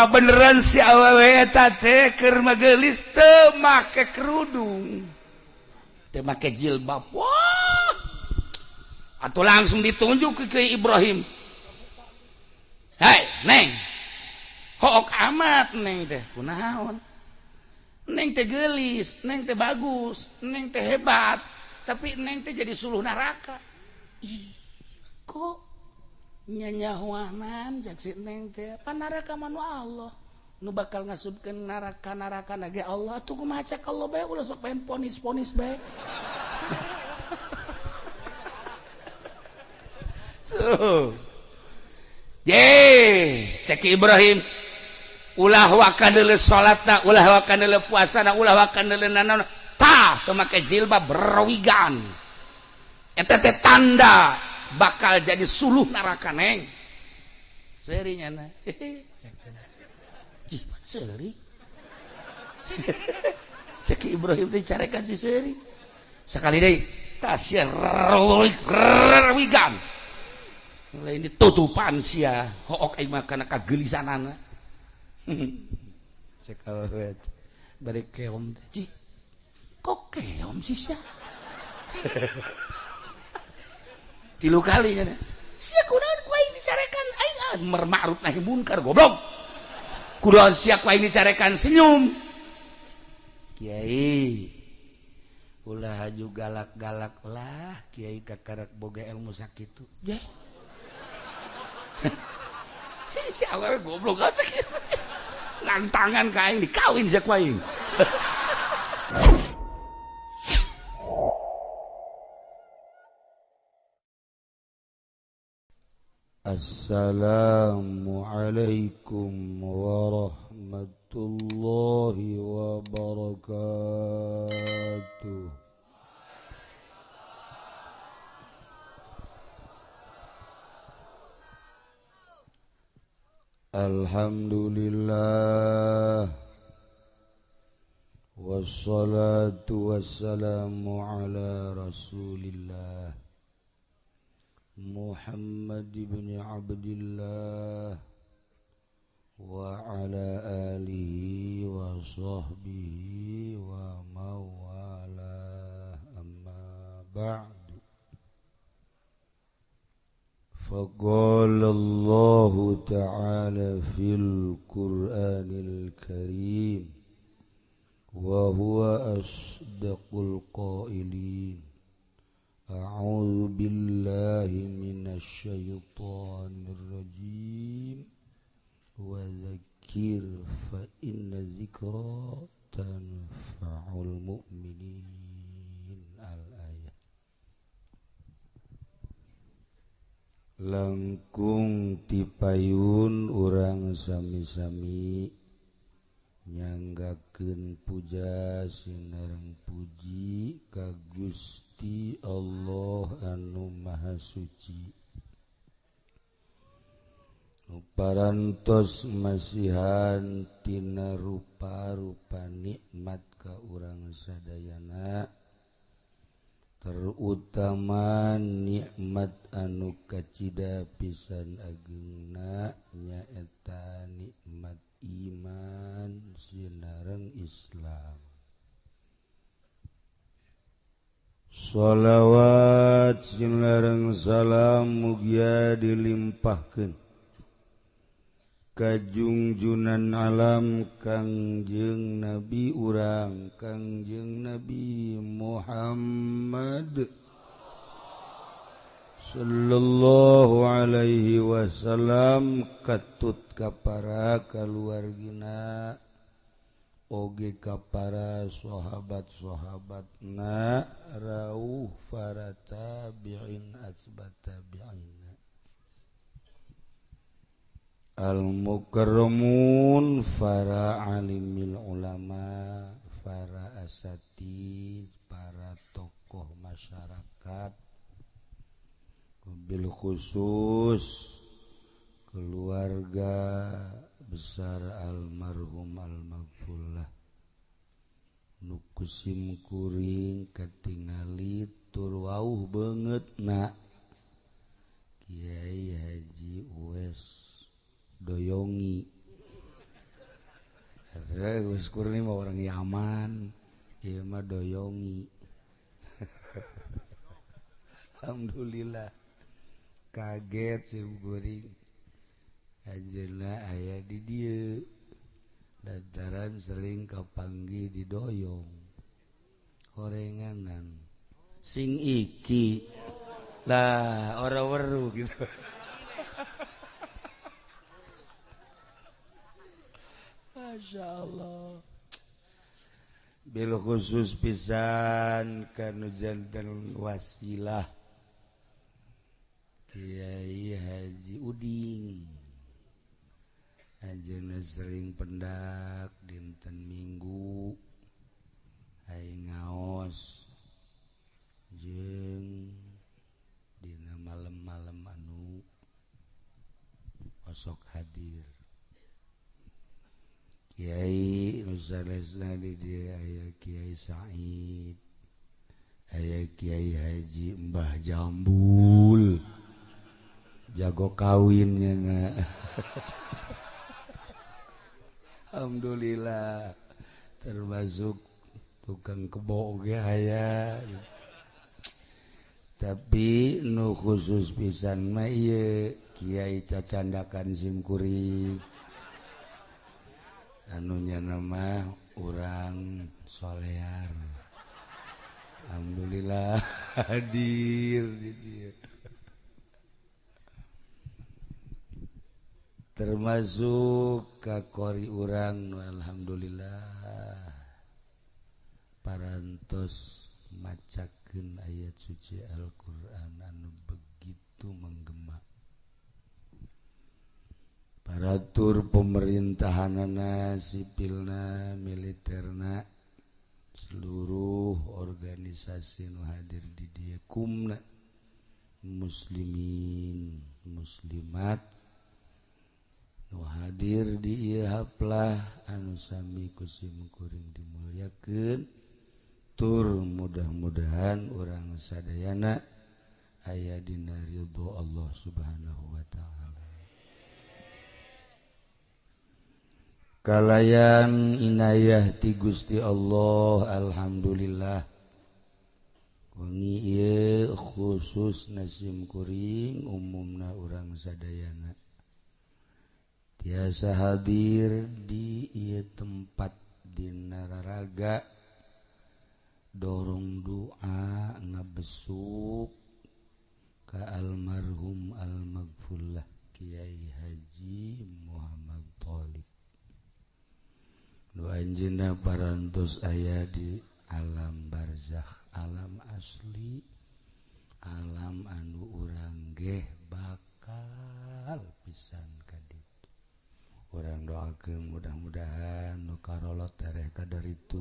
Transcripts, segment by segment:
kebenaran si awewe eta teh keur magelis teu make kerudung teu make jilbab wah atuh langsung ditunjuk ke Ibrahim hei neng hook amat neng teh kunaon neng teh gelis neng teh bagus neng teh hebat tapi neng teh jadi suluh neraka ih kok nyanyahuanan jaksi neng teh pan neraka manu Allah nu bakal ngasupkeun neraka ge Allah tuh kumaha cek Allah bae ulah sok pengen ponis bae tuh cek Ibrahim ulah wakan deuleu salatna ulah wakan deuleu puasana ulah wakan deuleu nanaon tah teu make jilbab berawigan eta teh tanda bakal jadi suluh neraka neng serinya na jipan seri cek Ibrahim teh carekan si seri sekali deui tasya rawigan lain ditutupan sia hook aing mah kana kagelisanana cek awet bari keom teh kok keom sih sia tilu kalinya sia kunaon ku aing dicarekan aing ma'ruf nahi munkar goblok kunaon sia ku aing dicarekan senyum kiai ulah haju galak-galak lah kiai kakarak boga ilmu sakitu jeh si awewe goblok kan sakitu lantangan ka aing dikawin sia ku aing Assalamualaikum warahmatullahi wabarakatuh. Alhamdulillah wassalatu wassalamu ala rasulillah Muhammad ibn Abdillah wa ala alihi wa sahbihi wa mawala amma ba'du faqala Allah ta'ala fil Qur'anil Karim wa huwa asdaqul qailin أعوذ بالله من الشيطان الرجيم وذكر فإن الذكرى تنفع المؤمنين الآية langkung tipayun urang sami-sami nyanggakeun puja sinareng puji ka Gusti Allah anu Maha Suci parantos masihan tina rupa-rupa nikmat ka urang sadayana terutama nikmat anu kacida pisan ageungna nyaeta nikmat iman sinareng Islam. Shalawat sinareng salam mugia dilimpahkeun ka junjunan alam Kangjeng Nabi urang Kangjeng Nabi Muhammad sallallahu alaihi wasallam katut ka para kaluargina oge ka para sahabat-sahabatna rauh para tabi'in asbat tabi'ina al-mukarramun para alimil ulama para asatid para tokoh masyarakat bil khusus keluarga besar almarhum almaghfurlah nu kusim kuring katingali tur wauh beungeutna Kiai Haji Uwes Doyongi Gus Kurni mah orang Yaman, ieu mah doyongi. Alhamdulillah. Kaget sim kuring. Ajeuna aya di dieu. Lantaran sering kapanggih didoyong. Horenganan. Sing iki. Lah, ora weru gitu. Masya Allah. Bil khusus pisan kanu janten wasilah Kiai Haji Uding. Ajeuna sering pendak dinten Minggu aing ngaos jeung dina malam-malam anu osok hadir. Kiai nusanesna di dia aya Kiai Said, aya Kiai Haji Mbah Jambul, jago kawinnya na. Alhamdulillah, termasuk tukang kebo ge aya. Tapi nu khusus pisan mah ieu Kiai Cacandakan Simkuring. Anunya nama orang solear. Alhamdulillah hadir di dia. Termasuk kakori urang alhamdulillah parantos macakeun ayat suci Al-Qur'an anu begitu menggema. Paratur pemerintahanana, sipilna, militerna, seluruh organisasi nu hadir di dieu kumna muslimin muslimat nu hadir di ieu haplah anu sami ku simkuring dimulyakeun tur mudah-mudahan urang sadayana aya dina ridho Allah Subhanahu wa taala. Kalayan inayah ti Gusti Allah alhamdulillah wengi ieu khusus nasim kuring umumna urang sadayana tiasa hadir di ieu tempat dina raraga dorong doa ngabesuk ka almarhum almaghfurlah Kiai Haji Muhammad Thalib. Doa anjeunna parantos aya di alam barzakh, alam asli, alam anu urang geh bakal pisan ka ditu. Urang doakeun mudah-mudahan nu karolot tereh ka daritu.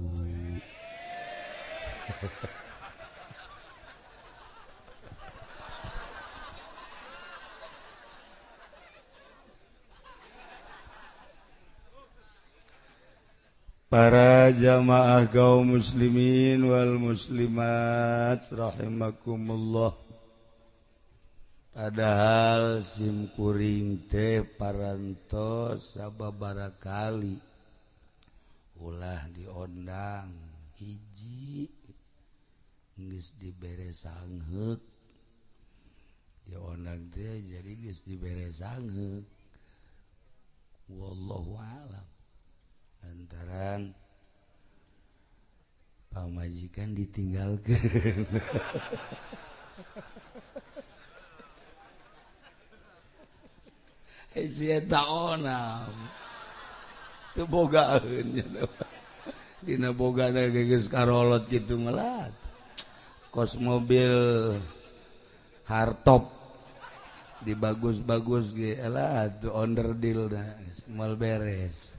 Para jamaah kaum muslimin wal muslimat rahimakumullah. Padahal simkuring teh parantos sababaraha kali ulah diondang hiji geus dibere sangheuk. Diondang teh jadi geus dibere sangheuk. Wallahu a'lam. Lantaran pamajikan ditinggalkeun. Sia taonam. Teu bogaeun nya. Dina bogana geus karolot kitu melat. Kos mobil hardtop dibagus-bagus ge elah tuh onderdil dah moal beres.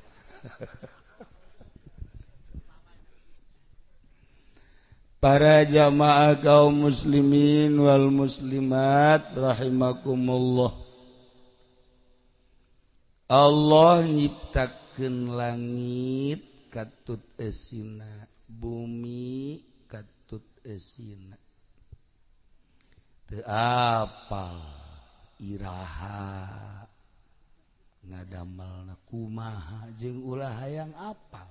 Para jamaah kaum muslimin wal muslimat rahimakumullah. Allah nyiptakeun langit katut eusina, bumi katut eusina. Teu apal iraha ngadamelna kumaha jeung ulah hayang apal.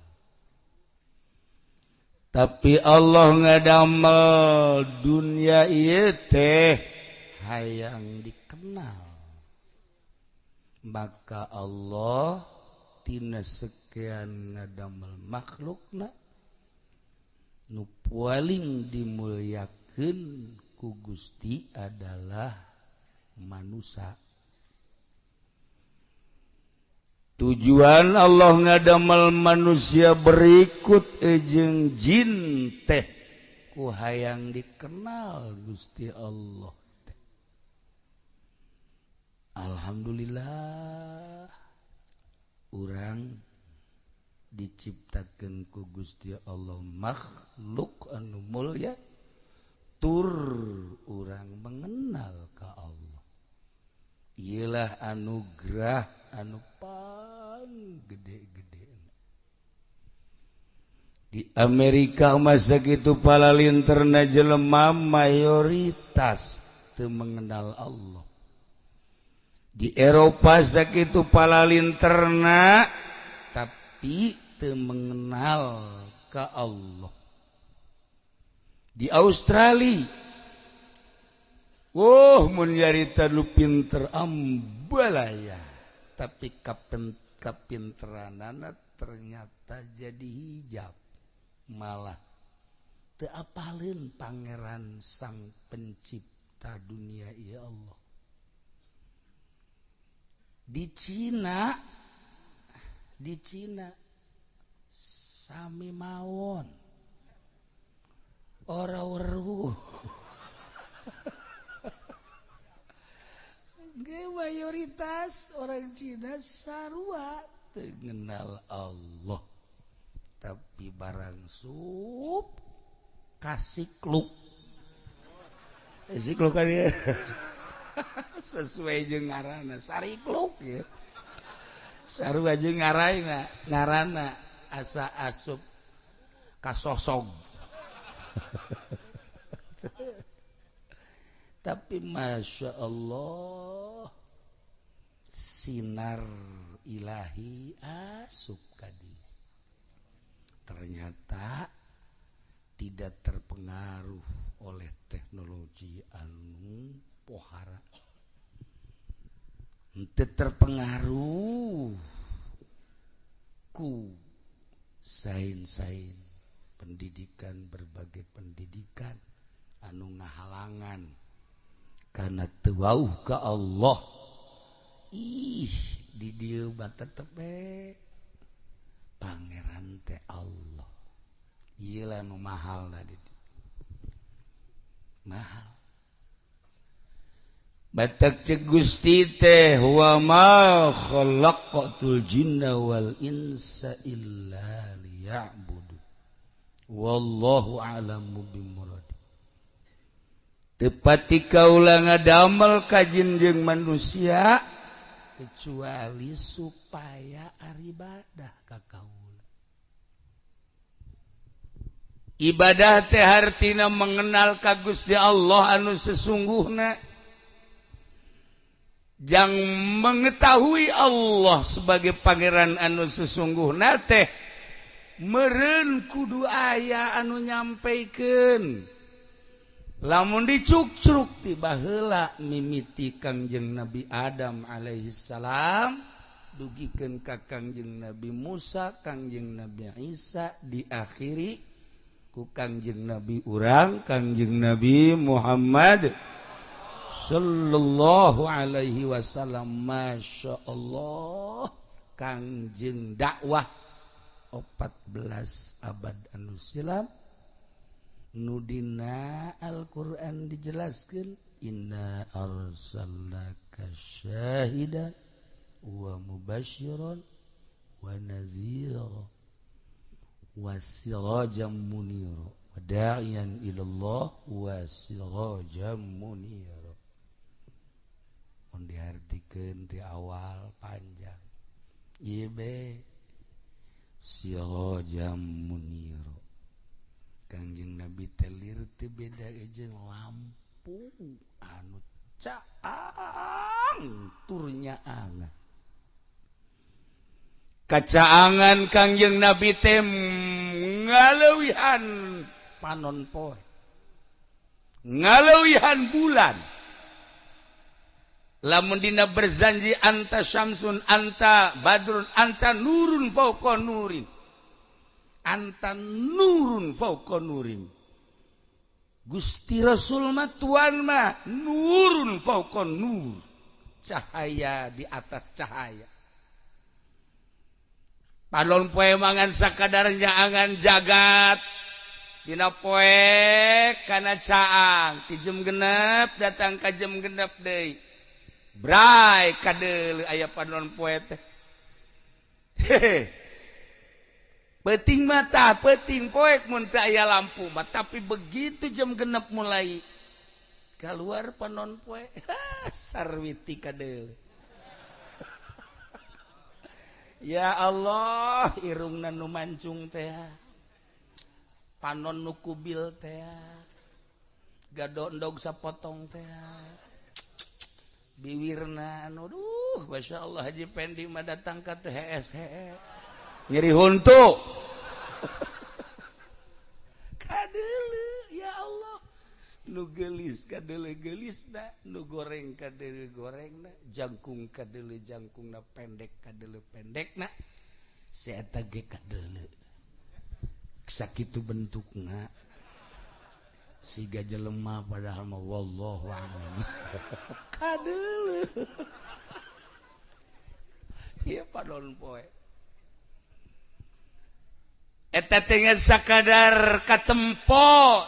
Tapi Allah ngadamel dunia ieu teh hayang dikenal. Maka Allah tina sekian ngadamel makhlukna nu paling dimulyakeun ku Gusti adalah manusia. Tujuan Allah ngadamel manusia berikut jeung jin teh ku hayang dikenal Gusti Allah teh. Alhamdulillah urang diciptakeun ku Gusti Allah makhluk anu mulya tur urang mengenal ka Allah. Iyalah anugerah anu paling gede-gede. Di Amerika masa gitu palalinterna jelema mayoritas teu mengenal Allah. Di Eropa sakitu palalinterna tapi teu mengenal ka Allah. Di Australia mun nyarita lu pinter ambalaya tapi kapinteranana ternyata jadi hijab, malah teu apalin pangeran sang pencipta dunia ya Allah. Di Cina sami mawon ora weruh. Mayoritas orang Cina sarua mengenal Allah, tapi barang sup kasih kluk kan ya sesuai jeung ngaranna sari kluk ya sarua jeung ngaranna asa asup kasosog. Tapi Masya Allah sinar ilahi asup kadi. Ternyata tidak terpengaruh oleh teknologi anu pohara. Henteu terpengaruh ku sain-sain pendidikan, berbagai pendidikan anu ngahalangan karena teuwauh ka Allah. Di dieu bata tepe pangeran teh Allah. Ieu lah nu mahal tadi. Mahal. Batak cek Gusti teh wa ma khalaqatul jinna wal insa illa liya'budu. Wallahu a'lamu bimurad. Tepati kaula ngadamel ka jin jeung manusia kecuali supaya aribadah ka kaula. Ibadah teh hartina mengenal ka Gusti Allah anu sesungguhna. Jang mengetahui Allah sebagai pangeran anu sesungguhna teh meureun kudu aya anu nyampaikeun. Lamun dicuk-cuk ti baheula mimiti Kangjeng Nabi Adam alaihi salam dugikeun ka Kangjeng Nabi Musa, Kangjeng Nabi Isa, diakhiri ku Kangjeng Nabi urang Kangjeng Nabi Muhammad sallallahu alaihi wasallam. Masya Allah Kangjeng dakwah 14 abad anu silam nudina Al-Quran dijelaskan inna arsalnaka syahidan wa mubasyiran wa nadhira wa sirajan munira wa da'iyan ilallah wa sirajan munira. Mun diartikeun ti awal panjang ieu be sirajan munira. Kangjeng Nabi telir teu beda jeung lampu anu caang turnya angah. kacaangan Kangjeng Nabi teh ngaleuwihan panon poe ngaleuwihan bulan lamun dina berjanji anta syamsun anta badrun anta nurun fauqa nurin anta nurun fauqa nurin Gusti Rasul mah tuan mah nurun fauqa nur cahaya di atas cahaya panon poe mangan sakadarnya angan jagat dina poe kana caang ti jam genep datang ka jam genep deui bray kadeuleu aya panon poe teh Peting mata, peting poek mun teu aya lampu mah, tapi begitu jam genep mulai keluar panon poe, sarwiti kadeuleu. Ya Allah, irungna nu mancung teh. Panon nu kubil teh. Gadondog sapotong teh. Biwirna anu duh, masyaallah Haji Pendi mah datang ka teh HS. Nyeri huntu kadeuleu ya Allah nu geulis kadeuleu geulisna nu goreng kadeuleu gorengna jangkung kadeuleu jangkungna pendek kadeuleu pendekna si eta ge kadeuleu sakitu bentukna siga jelema padahal mah wallahu a'lam kadeuleu ieu panon poe eta teh sakadar katempo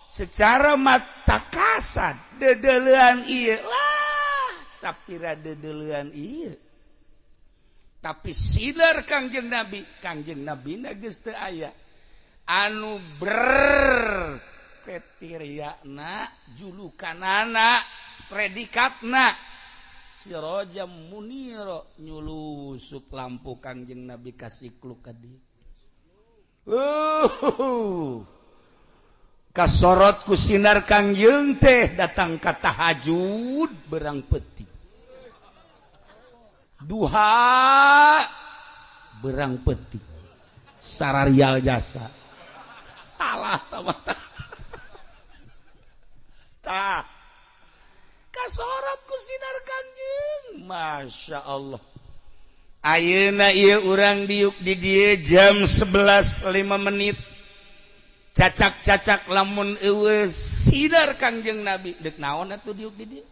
secara mata kasat dedeleuan ieu lah sapira dedeleuan ieu tapi sinar Kangjeng Nabi na geus teu aya anu kriteryana julukanana predikatna sirajam munira nyulusup lampu Kangjeng Nabi kasikluk ka dieu kasorot ku sinar Kangjeng teh datang ka tahajud berang peti duha berang peti sararial jasa salah tamata tah kasorot ku sinar Kangjeng Masya Allah ayeuna ieu urang diuk di dieu jam 11.05 cacak-cacak lamun eueuh sinar Kangjeng Nabi deuk naon atuh diuk di dieu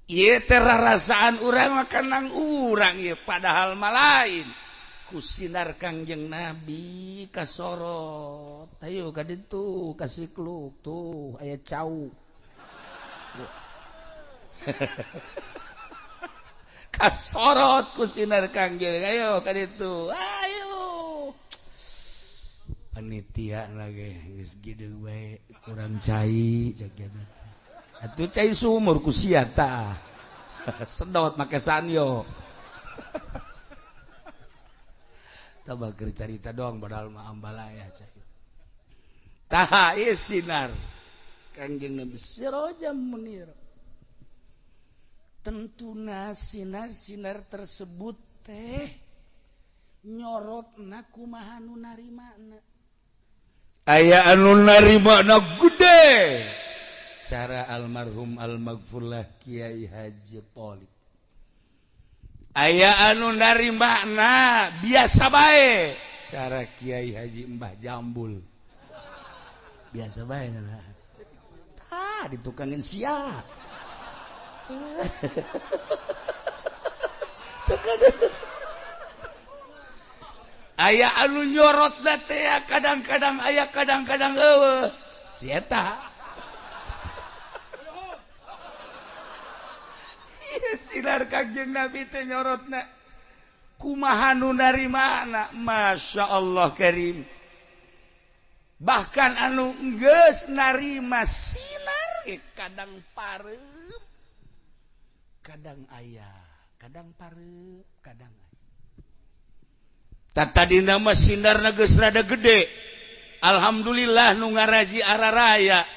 ieu teh rarasaan urang mah kanang urang ieu padahal mah lain ku sinar Kangjeng Nabi kasorot ayo ka ditu kasikluk tuh aya cau kasorot ku sinar Kangjeng ayo ka ditu ayo panitia lagi geus gideung bae kurang cai cek atuh cai sumur ku sia tah sedot make sanyo tabah keur carita doang padahal mah ambalaya cai tah ieu sinar Kangjeng Nabi sirajam munir tentuna sinar-sinar tersebut teh nyorotna kumaha nu narimana aya anu narimana gede cara almarhum almaghfurlah Kiai Haji Tholib aya anu narimana biasa bae cara Kiai Haji Mbah Jambul biasa bae nah tah ditukangin sia aya anu nyorot teh kadang-kadang aya kadang-kadang eueuh si eta sinar Kangjeng Nabi teh nyorotna kumaha nu narimana Masya Allah Karim bahkan anu geus narima sinar kadang pareu kadang ayah, kadang pareup, kadang ayah. Tadina mah sinarna geus rada gede. Alhamdulillah nu ngaraji araraya.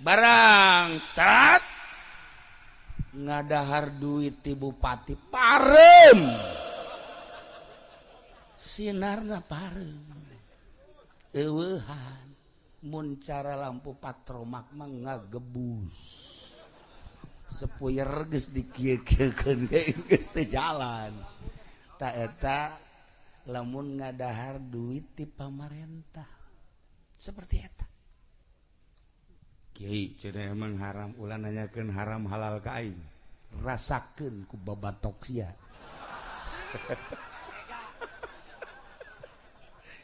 Barang tat ngadahar duit ti bupati parem. sinarna pareng eueuhan mun cara lampu patromak mah ngagebus sepuyer geus dikieu-kieukeun geus teu jalan ta eta lamun ngadahar duit ti pamarentah seperti eta kiai cenah emang haram ulah nanyakeun haram halal ka aing rasakeun ku babatok sia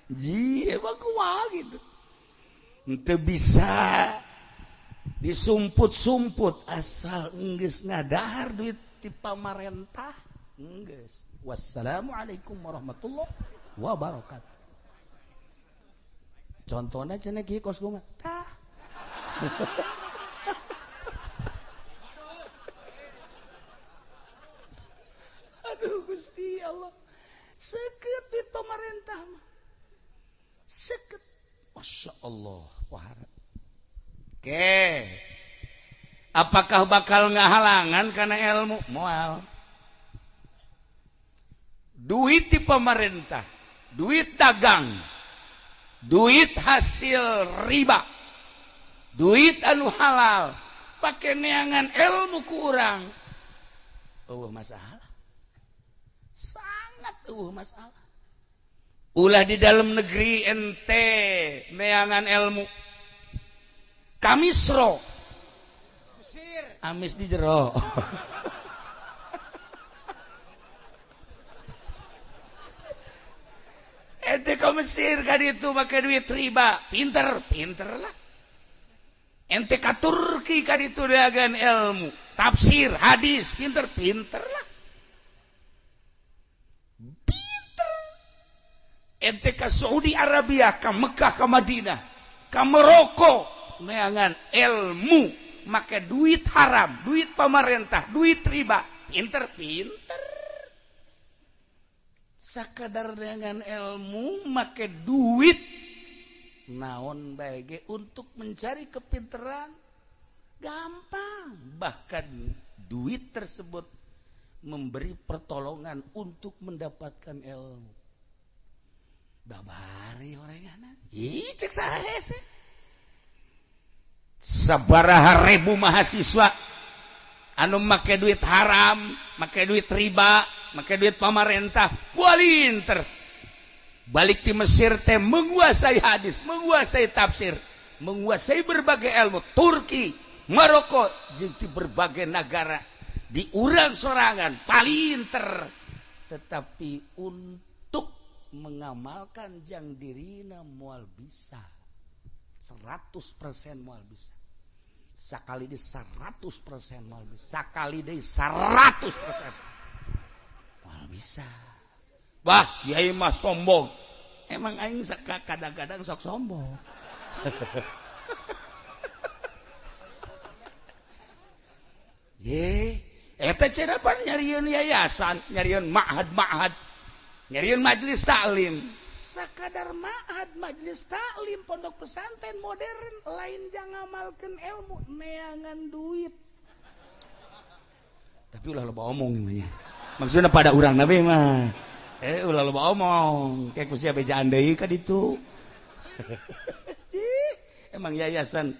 ji emang kumaha gitu teu bisa disumput-sumput asal geus ngadahar duit ti pamarentah geus. Wassalamualaikum warahmatullahi wabarakatuh. Contohnya cenah kieu kos gua mah tah. Aduh Gusti Allah. Seukeut duit pamarentah mah. Seukeut. Masya Allah. Wahara. Oke. Apakah bakal ngahalangan karena ilmu? Moal. Duit di pemerintah, duit dagang, duit hasil riba, duit anu halal, pakai neangan ilmu ku urang. Masalah. Sangat masalah. Ulah di dalam negeri ente neangan ilmu. Kamisro. Amis di jero. Ente ke Mesir kan itu pakai duit riba, pinter lah. Ente ke Turki kan itu dagang ilmu, tafsir, hadis, pinter lah. Pinter. Ente ke Saudi Arabia, ke Mekah, ke Madinah, ke Maroko, neangan ilmu, make duit haram, duit pemerintah, duit riba, pinter. Sakadar dengan ilmu make duit naon bae untuk mencari kepinteran gampang, bahkan duit tersebut memberi pertolongan untuk mendapatkan ilmu. Babari orangana ih cek saha sih sabaraha ribu mahasiswa anu make duit haram, make duit riba, make duit pamarentah, pualinter. Balik di Mesir teh menguasai hadis, menguasai tafsir, menguasai berbagai ilmu. Turki, Maroko, jeung di berbagai negara di urang sorangan palinter. Tetapi untuk mengamalkan jang dirina moal bisa 100% moal bisa. Sakali di 100% moal bisa. Sakali di 100% moal bisa. Wah, kiai mah sombong. Emang aing kadang-kadang sok sombong. Ye, eta cenah pan nyarieun yayasan, nyarieun ma'had, nyarieun majelis taklim. Sakadar ma'had, majelis taklim, pondok pesantren modern, lain jangan ngamalkeun ilmu, neangan duit. Tapi ulah loba omong ieu mah. Maksudna pada urang nabi mah. Ulah loba omong, kayak kusia bejaan deui ka ditu. Emang yayasan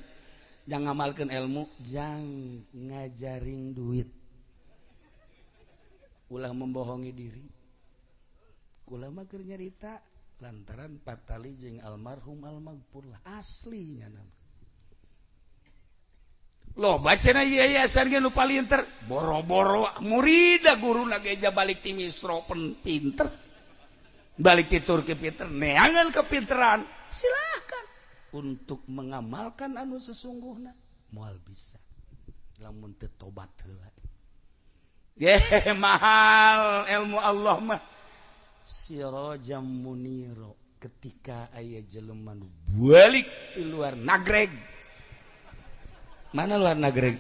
jangan ngamalkeun ilmu, jang ngajaring duit. Ulah membohongi diri. Kula mah keur nyarita lantaran patali jeung almarhum almaghfur lah aslinya nama. Loh bacana yayasan ge nu palinter boro-boro murida guruna geja balik ti Misro pinter. Balik ti Turki pinter, neangan kepinteran. Silahkan untuk mengamalkan anu sesungguhna moal bisa. Lamun teu tobat heula. Mahal ilmu Allah mah. Sirajam muniro ketika aya jelema nu balik di luar nagreg. Mana luar nagreg?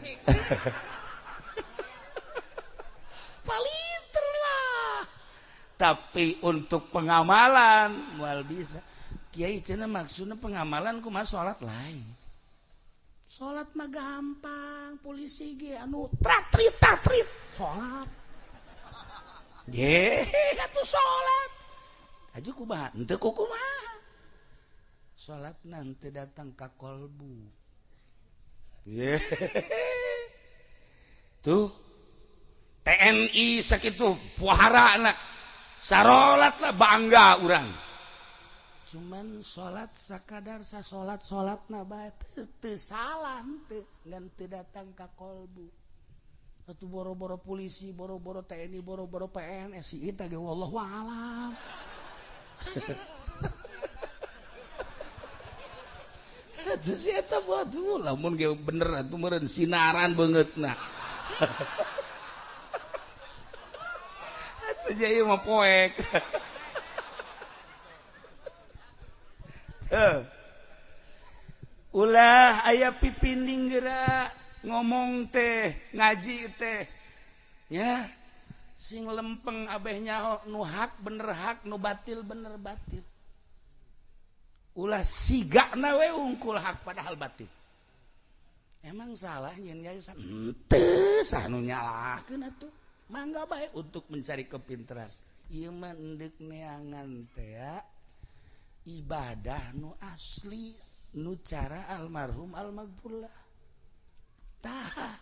Palinter lah. Tapi untuk pengamalan moal bisa. Kiai cenah maksudna pengamalan kumaha salat lain. Salat mah gampang, polisi ge anu tatrit salat. Atuh salat. Aju kumaha? Henteu kumaha. Salat nanti datang ka kolbu. Tuh TNI sakitu puharana sarolat lah bangga urang. Cuman salat sakadar sasolat-solatna bae teu salah teu ngan teu datang ka kolbu. Atuh boro-boro polisi, boro-boro TNI, boro-boro PNS si eta ge wallahu a'lam. Atuh si eta waduh lamun ge bener atuh meureun sinaran beungeutna. Atuh jadi mah poek. Ulah aya pipinding geura ngomong teh ngaji teh ya sing lempeng abeh nyaho nu hak bener hak nu batil bener batil. Ulah sigana we ungkul hak padahal batil. Emang salah nyen yayasan? Henteu sanu nyalahkeun atuh. Mangga bae untuk mencari kepintaran. Ieu mah endek neangan teh ya. Ibadah nu asli nu cara almarhum almaghfurlah. Tah.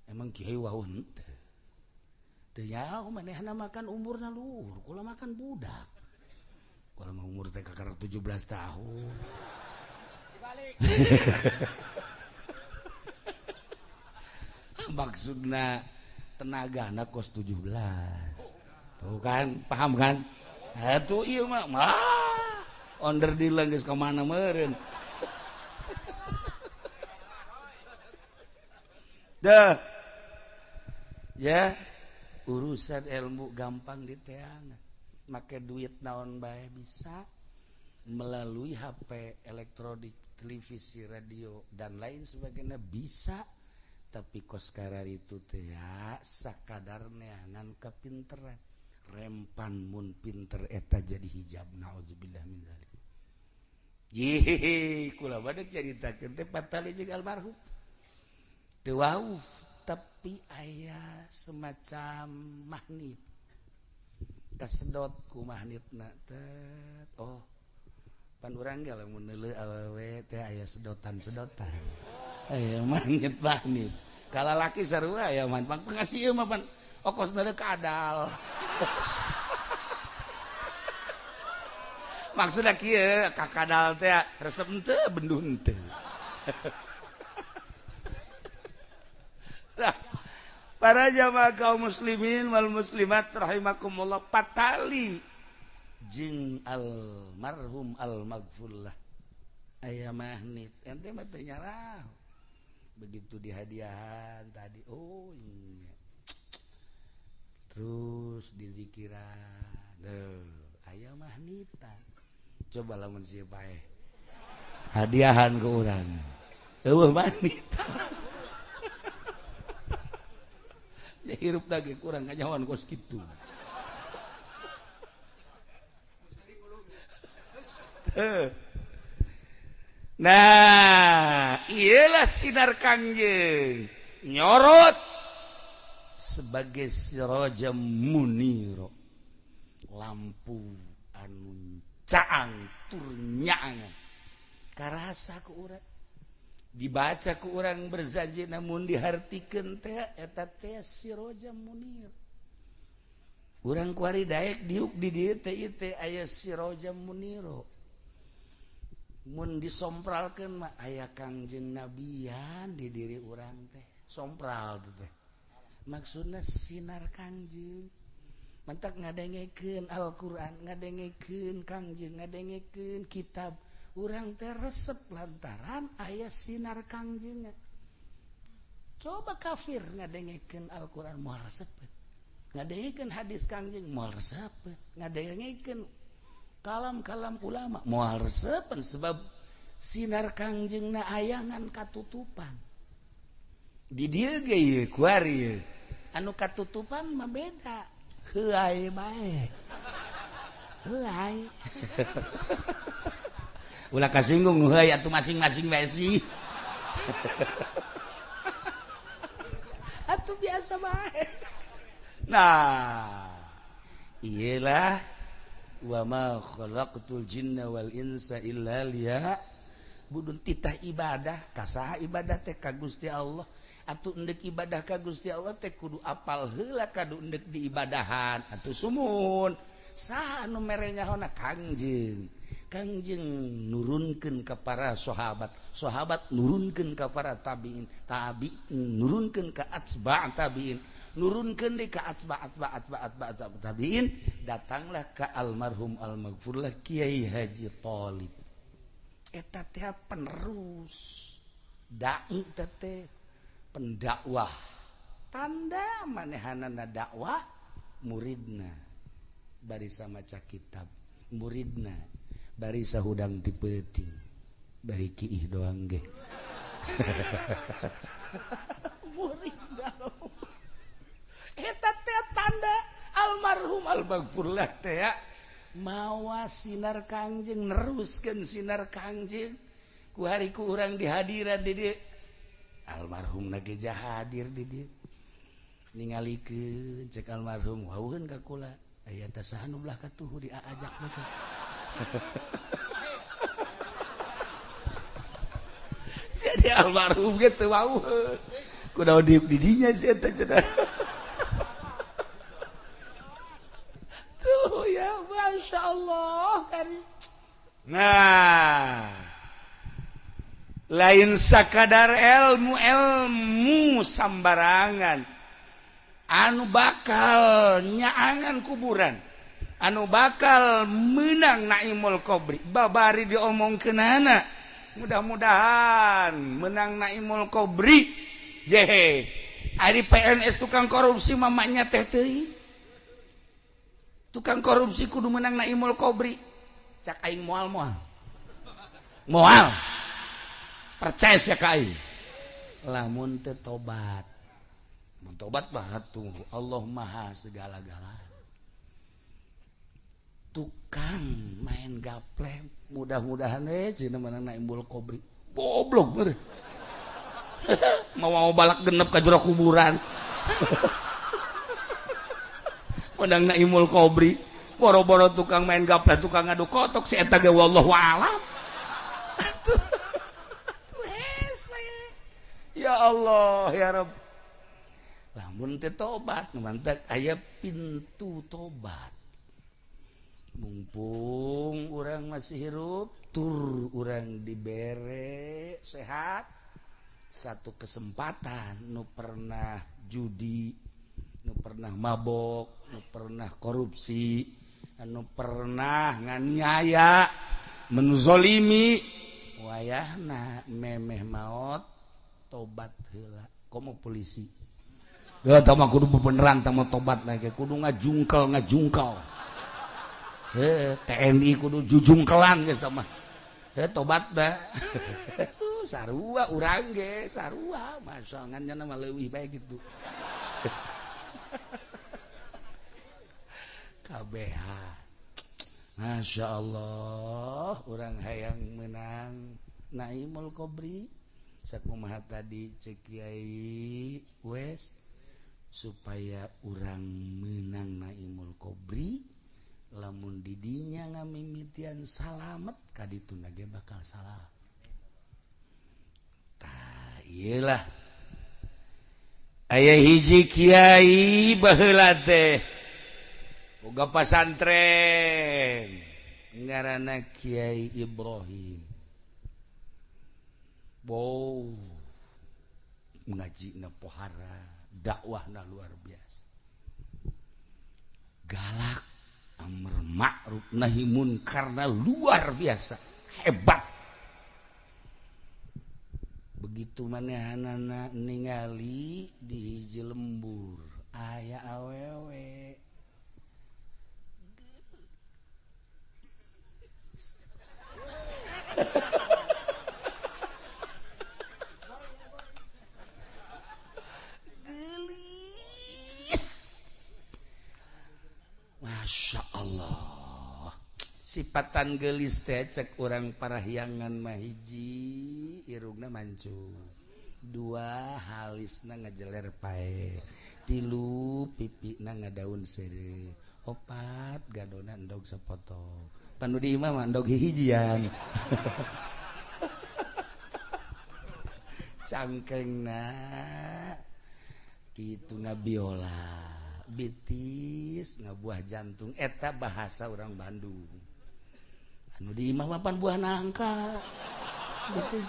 Emang kieu wau henteu. Teu nyaho manehna makan umurna luhur, kula makan budak. Kula mah umur teh kakara 17 tahun. Maksudna tenaga anak kos 17 tuh kan paham kan tuh iya mah onder di geus ka mana meureun dah ya urusan ilmu gampang diteangan make duit naon bae bisa melalui HP elektronik televisi radio dan lain sebagainya bisa tapi kos karar itu teh ya sakadar neangan kepinteran rempan mun pinter eta jadi hijab naudzubillah min dzalik ye kula bade caritakeun teh patali jeung almarhum teu wau tapi aya semacam magnet kasedot ku magnetna teh oh pan urang ge lamun neuleuh awewe teh aya sedotan-sedotan aya magnet kalau laki sarua aya man pangkasih ieu mah pan okosna teh kadal maksudna kieu kakadal teh resep teu bendun teu nah, para jamaah kaum muslimin wal muslimat rahimakumullah patali jeung almarhum almaghfurlah aya magnet ente mah teu nyarah begitu dihadiahan tadi oh iya terus di zikiran aya magnetan coba lamun sieu bae hadiahan ke urang eueuh magnetan ya hirup lagi kurang kanyawan kos kitu nah iyalah sinar kangjeng nyorot sebagai sirajam muniro lampu anu caang tur nyaangan karasa ku urang dibaca ku urang berjanji namun dihartikeun teh eta teh sirajam munir urang kuari daek diuk di dieu teh aya sirajam muniro mun disompralkeun mah aya kangjeng nabian di diri urang teh sompral teh maksudna sinar kangjeng mantak ngadengekeun Al-Qur'an ngadengekeun kangjeng ngadengekeun kitab urang teh resep lantaran aya sinar kangjeng coba kafir ngadengekeun Al-Qur'an moal resep ngadengekeun hadis kangjeng moal resep ngadengekeun kalam-kalam ulama moal resepen sebab sinar kangjengna ayangan katutupan di dieu ge ieu kuari anu katutupan mah beda heuai bae heuai ulah kasinggung heuai atuh masing-masing bae sih atuh biasa bae nah iyalah wa ma khalaqtul jinna wal insa illa budun titah ibadah kasaha ibadah teh ka Gusti Allah atuh endek ibadah ka Gusti Allah teh kudu apal heula kadu endek diibadahan atuh sumun saha anu mere nyahona Kangjeng nurunkeun ka para sahabat nurunkeun ka para tabiin nurunkeun ka atsba' tabiin nurunkeun deui ka atsba' tabiin datanglah ka almarhum almaghfurlah Kiai Haji Thalib eta teh penerus dai teh pendakwah tanda manehanana dakwah muridna bari samaca kitab muridna bari sahudang dipeuting bari kiih doang ge muridna eta teh tanda almarhum almaghfurlah teh ya mawa sinar Kangjeng neruskeun sinar Kangjeng ku hari ku urang dihadiran di dieu almarhum lagi hadir di dieu ningalikeun cek almarhum wauheun ka kula aya teh saha nu belah katuhu diajak mah jadi almarhum ge teu wauheun kunaon di dinya sia teh cenah tuh ya Masya Allah kan nah lain sakadar ilmu sambarangan anu bakal nyaangan kuburan anu bakal menang Naimul Qobri babari diomongkeunana mudah-mudahan menang Naimul Qobri yehe ari PNS tukang korupsi mamanya teh teuing tukang korupsi kudu menang Naimul Qobri cak aing moal percaya sia ka aing lamun teu tobat mun tobat banget tuh Allah maha segala-galanya tukang main gaple mudah-mudahan cenah menang Naimul Qobri goblok bener mau balak genep ka jero kuburan menang Naimul Qobri boro-boro tukang main gaple tukang ngadu kotok si eta ge wallahu alam ya Allah ya Rabb lamun teh tobat mantap aya pintu tobat mumpung urang masih hirup tur urang dibere sehat satu kesempatan nu pernah judi nu pernah mabok nu pernah korupsi nu pernah nganiaya menzolimi wayahna memeh maot tobat heula komo polisi ya tama kudu beneran tama tobat na kudu ngajungkel TNI kudu jujungkelan geus mah tobat da tuh sarua urang ge sarua masa nganjana mah leuwih bae gitu KBH Masya Allah urang hayang menang Naimul Qobri sakumaha tadi cek Kiai Wes supaya urang menang Naimul Qobri lamun didinya ngamimitian salamet kaditu ge bakal salah tah ieu lah aya hiji kiai baheula teh boga pasantren ngaranna Kiai Ibrahim wow ngajina pohara dakwahna luar biasa galak amr ma'ruf nahi munkar luar biasa hebat begitu manehanana ningali di hiji lembur aya awewe Masya Allah sifatan gelis teh cek orang parahyangan mahiji irungna mancung dua halisna ngajeler pae tilu pipina ngadaun sere opat gadonan dog sepoto panu di imah mandog hijian cangkengna kitu ngabiola bitis ngabuah jantung eta bahasa orang Bandung anu di imah mapan buah nangka bitis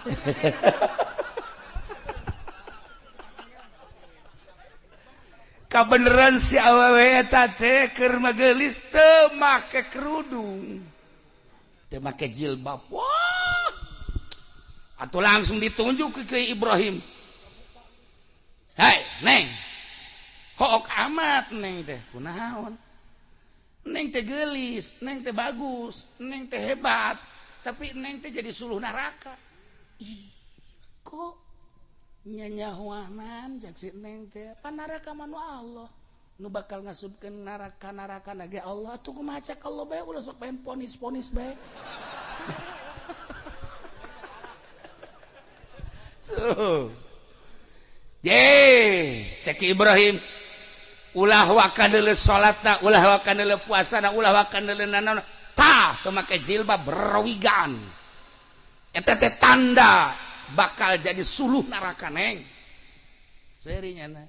kabeneran si awewe eta teh keur magelis teu make kerudung teu make jilbab wah atuh langsung ditunjuk ke Ibrahim hai neng hook amat neng teh kunaon neng teh gelis neng teh bagus neng teh hebat tapi neng teh jadi suluh neraka ih kok nyanyahuanan jak si neng teh pan neraka manu Allah nu bakal ngasupkeun neraka ge Allah atuh kumaha cak Allah bae ulah sok pengen ponis bae tuh cek Ibrahim ulah wakadeuleu salatna ulah wakadeuleu puasana ulah wakadeuleu nanaon tah teu make jilbab berwigan eta teh tanda bakal jadi suluh neraka neng serinya na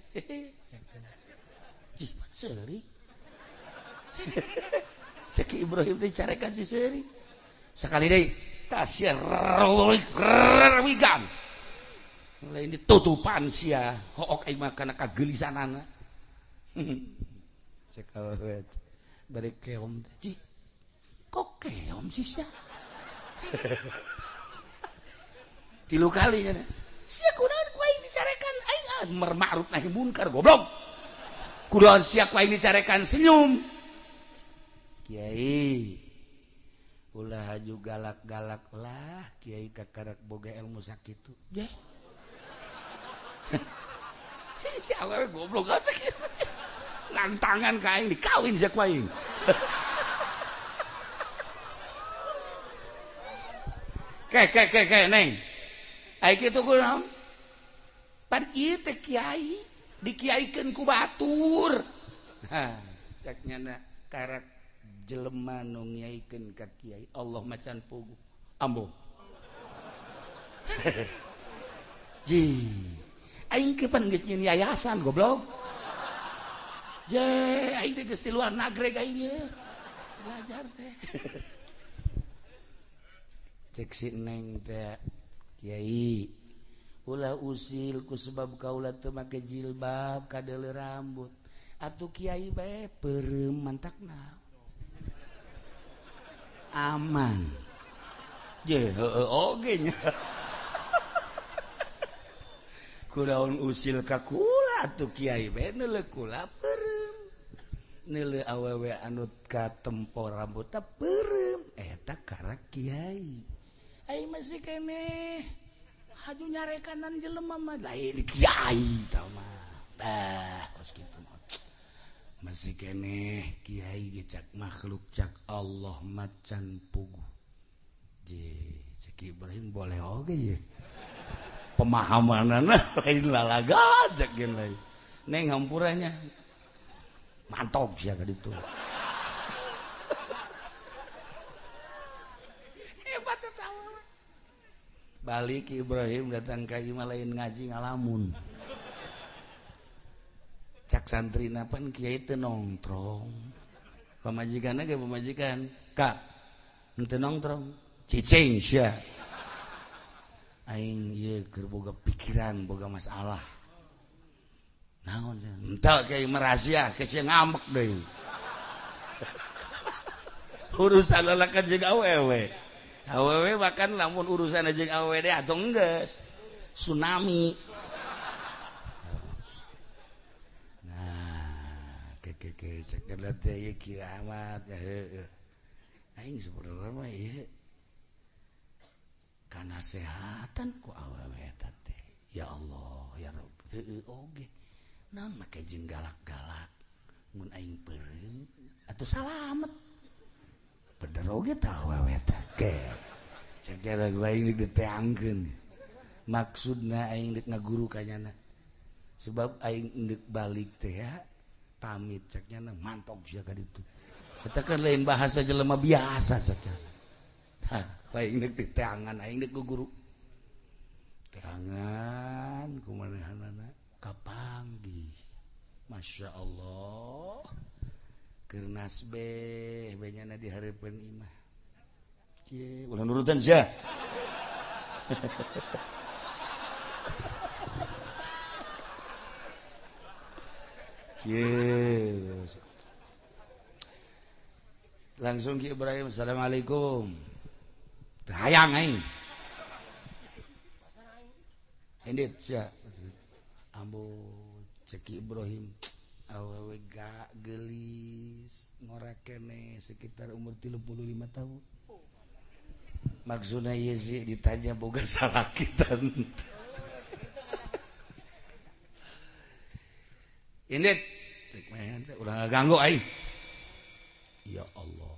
seri cek Ibrahim teh carekan si seri sekali deui tasya wigan lain ditutupan sia hook aing mah kana kagelisanana cek awet bari keom teh kok keom sih sia tilu kali nya sia kunaon ku aing dicarekan aing amar ma'ruf nahi munkar goblok kunaon sia ku aing dicarekan senyum kiai ulah aju galak-galak lah kiai kakarak boga ilmu sakitu jeh si awewe goblok kan sakitu lantangan ka aing dikawin sia ku aing ke neng ai kitu kunaon pan ieu teh kiai dikiaikeun ku batur ha caknya na karak jelema nu ngiaikeun ka kiai Allah macan puguh ambo ji aing ke pan geus nyeun yayasan goblok je aing teh geus ti luar nagreg aing ye belajar teh cek si neng teh kiai ulah usil ku sebab kaula teu make jilbab kadeuleu rambut atuh kiai bae peureum mantakna aman je heueuh oge nya kunaon usil ka kula atuh kiai bae neuleuh kula peureum neuleuh awewe anu katempo rambutna peureum eta karak kiai aing masih keneh haju nyarekanan jelema mah lain kiai tah mah dah kos kitu mah masih keneh kiai ge cak makhluk cak Allah macan puguh je cek Ibrahim boleh oge ye pemahamanana lain lalaga cek gen lain neng hampurannya mantap sia ka ditu hebat eta balik Ibrahim datang ka imah lain ngaji ngalamun cak santrina pan kiai teu nongtrong pamajikanna ge pamajikan kak teu nongtrong cicing sia aing ieu keur boga pikiran boga masalah naon entah kiai merahasia ke sia ngambek deui urusan lalakan jeung awewe bahkan lamun urusan jeung awewe deh atuh enggeus tsunami nah ke cek teh ieu kiamat heueuh aing sebenarnya mah ieu kanasehatan ku awewe eta teh ya Allah ya Rabb heueuh oge naon make jeung galak-galak mun aing peureum atuh salamet bener oge tah awewe teh ke cekera gua aing diteangkeun maksudna aing deuk ngaguru ka nyana sebab aing deuk balik teh ya pamit ceknya mantog sia ka ditu kita kan lain bahasa jelema biasa saja. Lain nek di teangan aing nek guru. Teangan kumanehanana kapanggih. Masya Allah. Kernas benyana dihareupeun imah. Cie, ulah nurutan sia. Langsung ke Ibrahim, assalamualaikum. Hayang aing. Endit sia. Ambo cek Ibrahim. Awewe gak gelis ngora kene sekitar umur 35 tahun. Maksudna ieu sih ditanya boga salakitan. Indit udah ganggu aing. Ya Allah.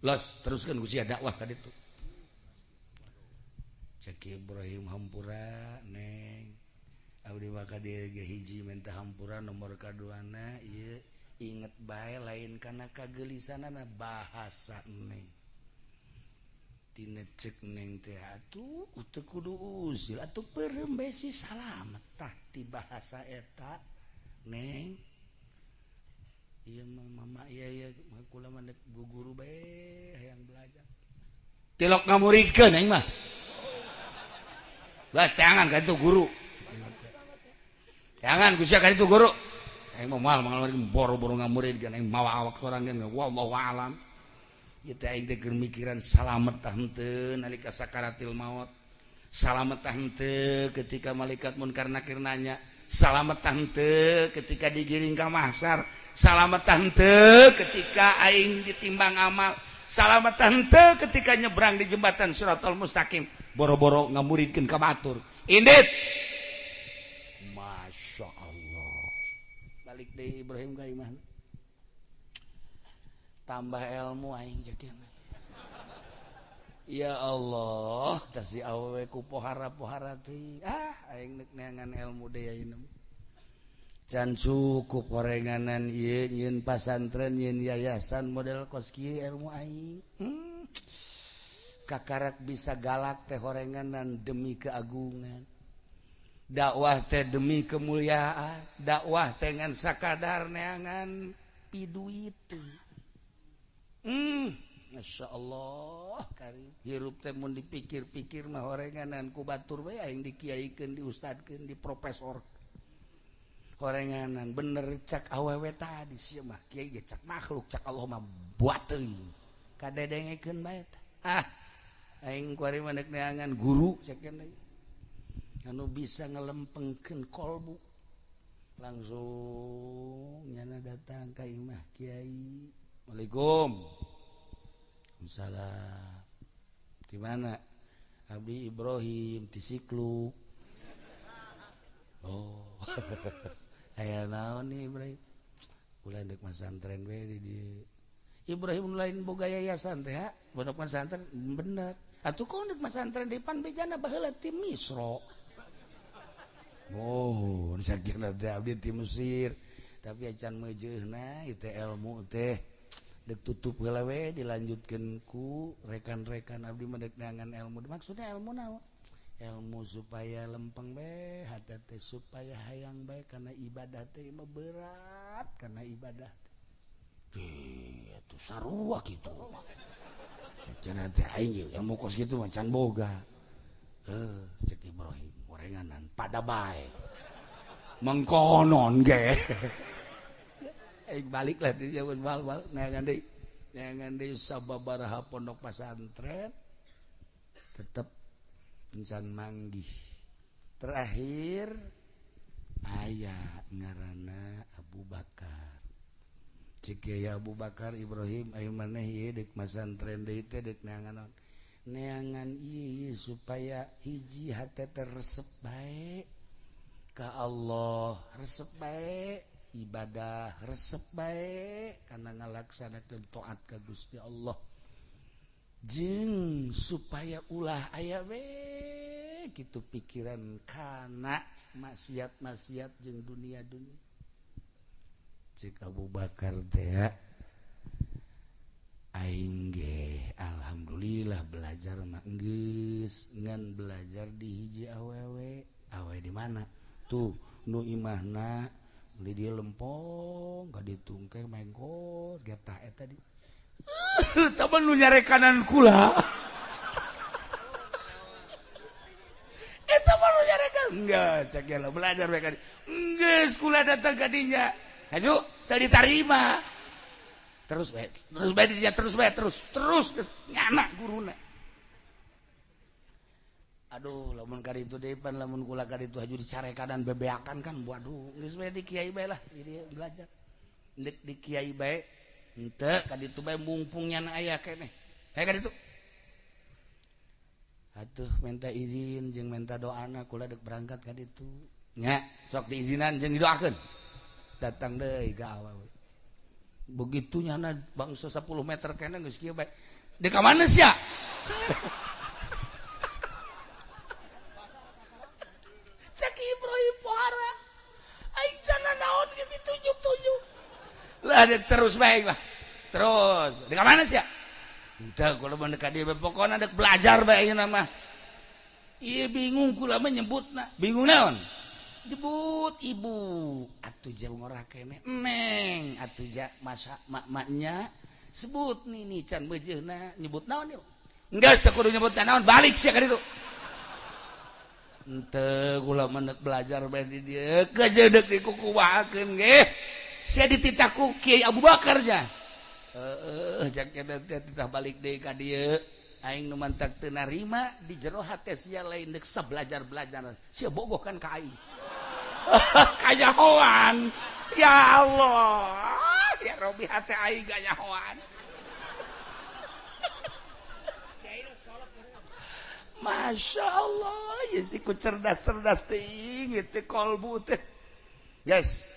Los teruskan usia dakwah ka ditu. Cek Ibrahim hampura neng. Abdi maka dia hiji minta hampura nomor kaduana ieu inget bae lain kana kagelisanana bahasa neng. Tina cek neng teh atuh teu kudu usil atuh peureum bae si salamet tah ti bahasa eta neng. Iya mama iya kula mah guguru bae hayang belajar. Tilok ngamuridkeun aing mah. Belas tangan ka itu guru. Jangan gusia ka itu guru. Saya mau mal boro-boro ngamuridkeun aing mawa awak sorangeun wallahu alam. Ieu teh aing teh keur mikiran salamet tah henteu nalika sakaratil maut. Salamet tah henteu ketika malaikat munkar nakir nanya. Salamet tah henteu ketika digiring ka mahsyar. Salamet tah henteu ketika aing ditimbang amal. Salamet tah henteu ketika nyebrang di jembatan Shiratal Mustaqim. Boro-boro ngamuridkeun ka batur. Indit. Masya Allah. Balik deui Ibrahim ka imah. Tambah ilmu aing cekeun. Ya Allah, tah si awewe ku pohara-pohara teh. Aing neuk neangan ilmu deui ayeuna. Can cukup gorenganan ieu nyieun pasantren nyieun yayasan model kos kieu ilmu aing. Kakarak bisa galak teh gorenganan demi keagungan. Dakwah teh demi kemuliaan, dakwah teh ngan sakadar neangan piduit. Masya Allah karim. Hirup teh mun dipikir-pikir mah gorenganan ku batur bae aing dikiaikeun, diustadkeun, di profesor. Gorenganan bener cak awewe tadi sia mah kiai ge cak makhluk cak Allah mah buat teuing. Kadedengekeun bae tah. Aing kuari mah neangan guru cekeun deui. Anu bisa ngelempengkeun kolbu. Langsung nyana datang ka imah kiai. Waalaikum. Salam. Di mana? Abdi Ibrahim di Sikluk. Oh. Aya naon nih Ibrahim? Ulah deuk masantren we di dieu. Ibrahim lain boga yayasan teh ha? Pondok masantren bener. Atuh kok deuk masantren di pan bejana baheula ti Misro. Oh, sakirna teh abdi ti Mesir. Tapi acan meujeunna ieu teh ilmu teh deuk tutup heula we dilanjutkeun ku rekan-rekan abdi mah deuk neangan ilmu. Maksudnya ilmu naon? Ilmu supaya lempeng bae, hati teh supaya hayang bae karena ibadah teh mah berat karena ibadah. Teh atuh sarua kitu. Cenah teh aing ilmu kos kitu mah can boga. Cek Ibrahim gorenganan pada bae. Mengkonon ge. Aing balik lah di zaman bal-bal neangan deui sababaraha pondok pesantren tetep encan manggih. Terakhir aya ngaranna Abu Bakar. Cik ya Abu Bakar Ibrahim aya maneh ieu deuk masantren deui teh deuk neangan neangan ieu supaya hiji hate teh resep bae ka Allah, resep bae ibadah, resep bae kana ngalaksanakeun taat ka Gusti Allah. Jeung supaya ulah aya we kitu pikiran kana maksiat-maksiat jeung dunia-dunia. Cik Abu Bakar teh lah belajar mah geus ngan belajar di hiji awewe di mana tuh nu imahna di dia lempong ka ditungke mengkos getah eta di taman nu nyarekanan kula eta mah nu nyarekan enggak sakela belajar bae ka geus kula datang ka dinya aju tadi tarima terus nyana guruna aduh lamun kali itu depan lamun kula kali itu haju dicarekanan bebeakan kan waduh geus bae di kiai bae lah jadi belajar ndek di kiai bae henteu kali itu bae mumpung nyana aya keneh kali itu atuh minta izin jeung minta doana kula dek berangkat kali itu nya sok diizinan jeung didoakeun datang deui ka awewe begitu nyana bangsa 10 meter kena geus kieu bae di ka mana sia cek Ibrahim pohara aing cenah naon geus ditunjuk-tunjuk lah terus bae lah terus di ka mana sia henteu kula mah ka dieu pokona dek belajar bae ayeuna mah ieu bingung kula mah nyebutna bingung naon jebut ibu atuh jang ora kene neng atuh ja masa mak-maknya sebut nih can bejeuna nyebut naon yuk enggeus teu kudu nyebut naon balik sia ka ditu henteu kula menek belajar bae di dieu kejedeg dikukuwakeun ge sia dititaku Kiai Abu Bakar nya jak eta titah balik deui ka dieu aing nu mantak teu narima di jero hate sia lain deuk sabelajar-belajar sia bogohkan ka aing kanyahoan ya Allah ya Robi hati aing kanyahoan Masya Allah ya si ku cerdas-cerdas ting itu kolbu teh yes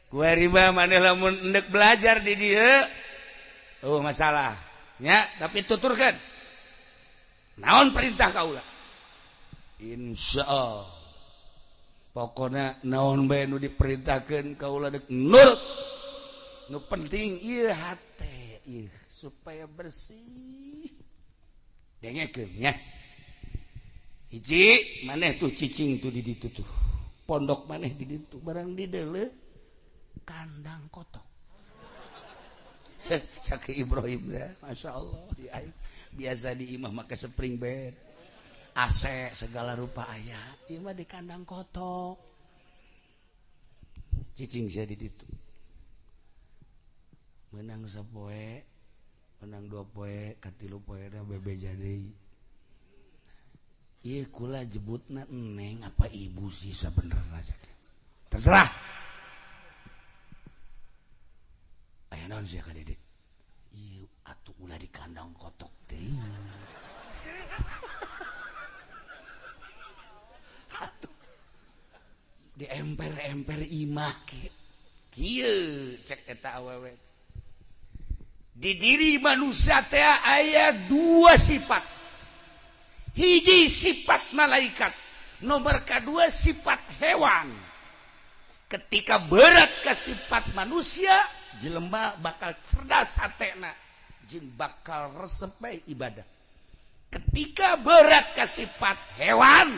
gue riba maneh lamun endek belajar di dia masalah ya tapi tuturkan naon perintah kaula insya Allah pokoknya naon bae nu diperintahkeun kaula dek nurut nu penting ieu hate ieu supaya bersih dengekeun nya hiji maneh tuh cicing tuh di ditu tuh pondok maneh di ditu barang di deuleu kandang kotok cak Ibrahim dah masyaallah biasa di imah make spring bed AC segala rupa ayah ieu mah di kandang kotok cicing sia di ditu menang sapoe menang 2 poe katilu poe da bebeja deui ieu kula jebutna neng apa ibu sih sabenerna terserah aya naon sia ka Dedek ieu atuh ulah di kandang kotok teh di emper-emper imah kieu cek eta awewe di diri manusia teh aya 2 sifat hiji sifat malaikat nomor kedua sifat hewan ketika berat ke sifat manusia jelema bakal cerdas hatena jeung bakal resep bae ibadah ketika berat ke sifat hewan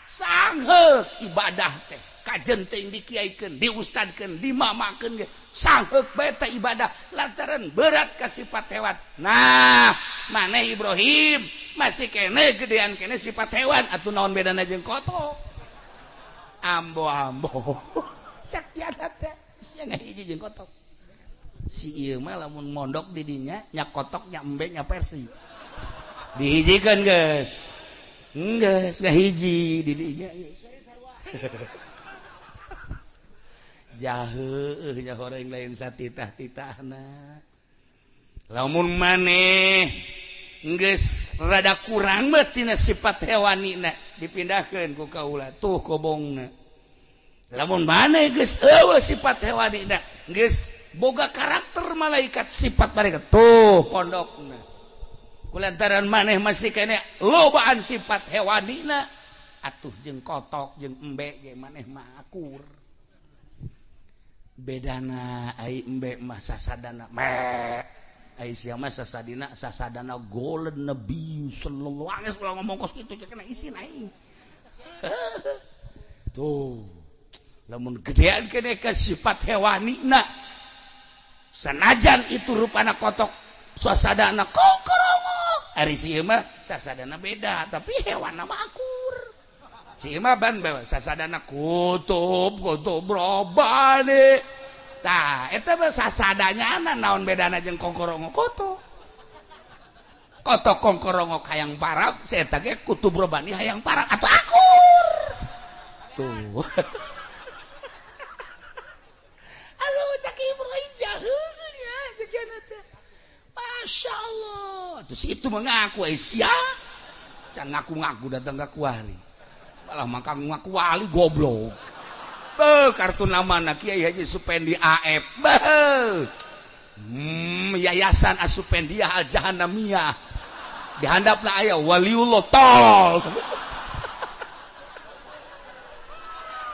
sangheuk ibadah teh kajen teh dikiaikeun diustadkeun dimamakeun ge sangheuk bae teh ibadah lantaran berat ka sifat hewan nah maneh Ibrahim masih kene gedean kene sifat hewan atuh naon bedana jeung kotok ambo sakiana teh sia ngahiji jeung kotok si ieu mah lamun mondok di dinya nya kotok nya embe nya versi dihijikeun geus enggeus ngahiji di dinya jaheuh nya horeng lain satitah-titahna lamun maneh geus rada kurang mah tina sifat hewanina dipindahkeun ku kaula tuh kobongna lamun maneh geus eueuh sifat hewanina geus boga karakter malaikat sifat malaikat tuh pondokna kulantaran maneh masih kene lobaan sifat hewanina atuh jeung kotok jeung embe ge maneh mah akur bedana ai embe mah sasadana Aisyah mah sasadana golden nabi sallallahu alaihi wasallam ngomong kos kitu cenah isi aing. Tuh. Lamun gedean kene ka sifat hewanina. Sanajan itu rupana kotok suasadana kokorongo. Ari sieu mah sasadana beda, tapi hewanna mah akur. Sieu mah ban bae sasadana kutub robane. Tah, eta mah sasadanya naon bedana jeung kongkorongo koto. Koto kongkorongo hayang parab, eta ge kutub robani hayang parab atuh akur. Tuh. Aduh, cak Ibrahim jaheun ya, jeung teh. Masya Allah. Terus itu mengaku Aisyah. Can ngaku-ngaku datang ka kuari. Malah mangka ngaku wali goblok. Kartu namana Kiai Haji Supendi AF. Yayasan Asupendiah Al Jahannamiyah. Di handapna aya waliullah tol.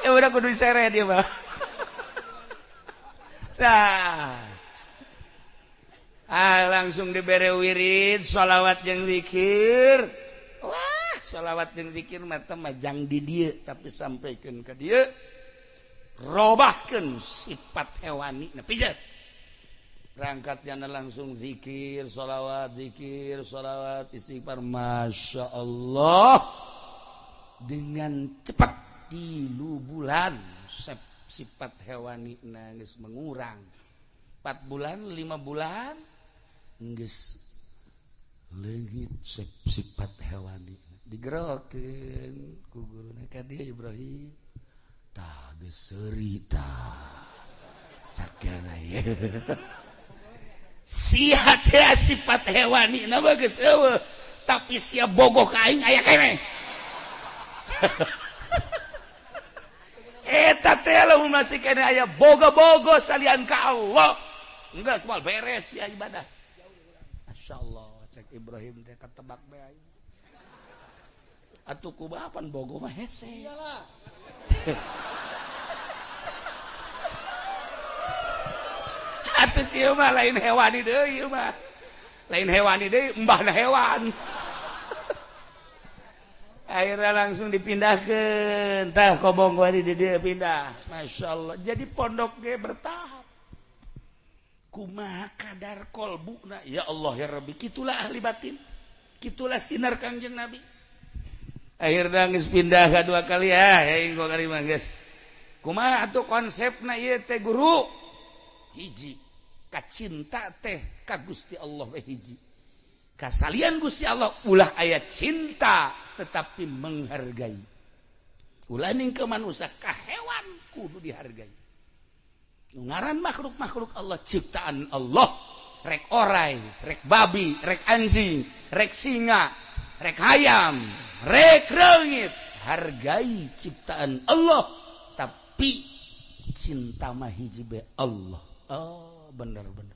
Udah kudu diseret dia mah. Nah. Langsung dibere wirid, sholawat jeung zikir. Wah, sholawat jeung zikir mah teh majang di dieu tapi sampaikeun ka dieu. Robahkeun sifat hewani na pijat rangkatnya langsung zikir sholawat istighfar masya Allah dengan cepat 3 bulan sifat hewani geus mengurang 4 bulan 5 bulan geus leungit sifat hewani digerokeun ku guruna ka dieu Ibrahim tah geus seurita cakana ye sia teh sifat hewani na geus eueuh tapi sia bogoh ka aing aya keneh eta teh lamun masih keneh aya bogo-bogo salian ka Allah enggeus moal beres ya ibadah masyaallah cek Ibrahim teh ketebak bae aing atuh kumaha bogo mah hese iyalah atuh sieu mah lain hewani deui ieu mah. Lain hewani deui embahna hewan. Akhirnya langsung dipindahkeun. Tah kobong di dieu pindah. Masyaallah. Jadi pondok ge bertahap. Kumaha kadar kolbuna ya Allah ya Rabbi kitulah ahli batin. Kitulah sinar Kangjeng Nabi. Akhirnya geus pindah kadua kali aing gua kali mah geus. Kumaha atuh konsepna ieu teh guru? Hiji ka cinta teh ka Gusti Allah we hiji. Kasalian Gusti Allah ulah aya cinta tetapi menghargai. Ulah ningkeun manusia ka hewan kudu dihargai. Nu ngaran makhluk-makhluk Allah ciptaan Allah rek orai, rek babi, rek anjing, rek singa, rek hayam, rek reungit, hargai ciptaan Allah tapi cinta mah hiji be Allah. Oh, bener-bener.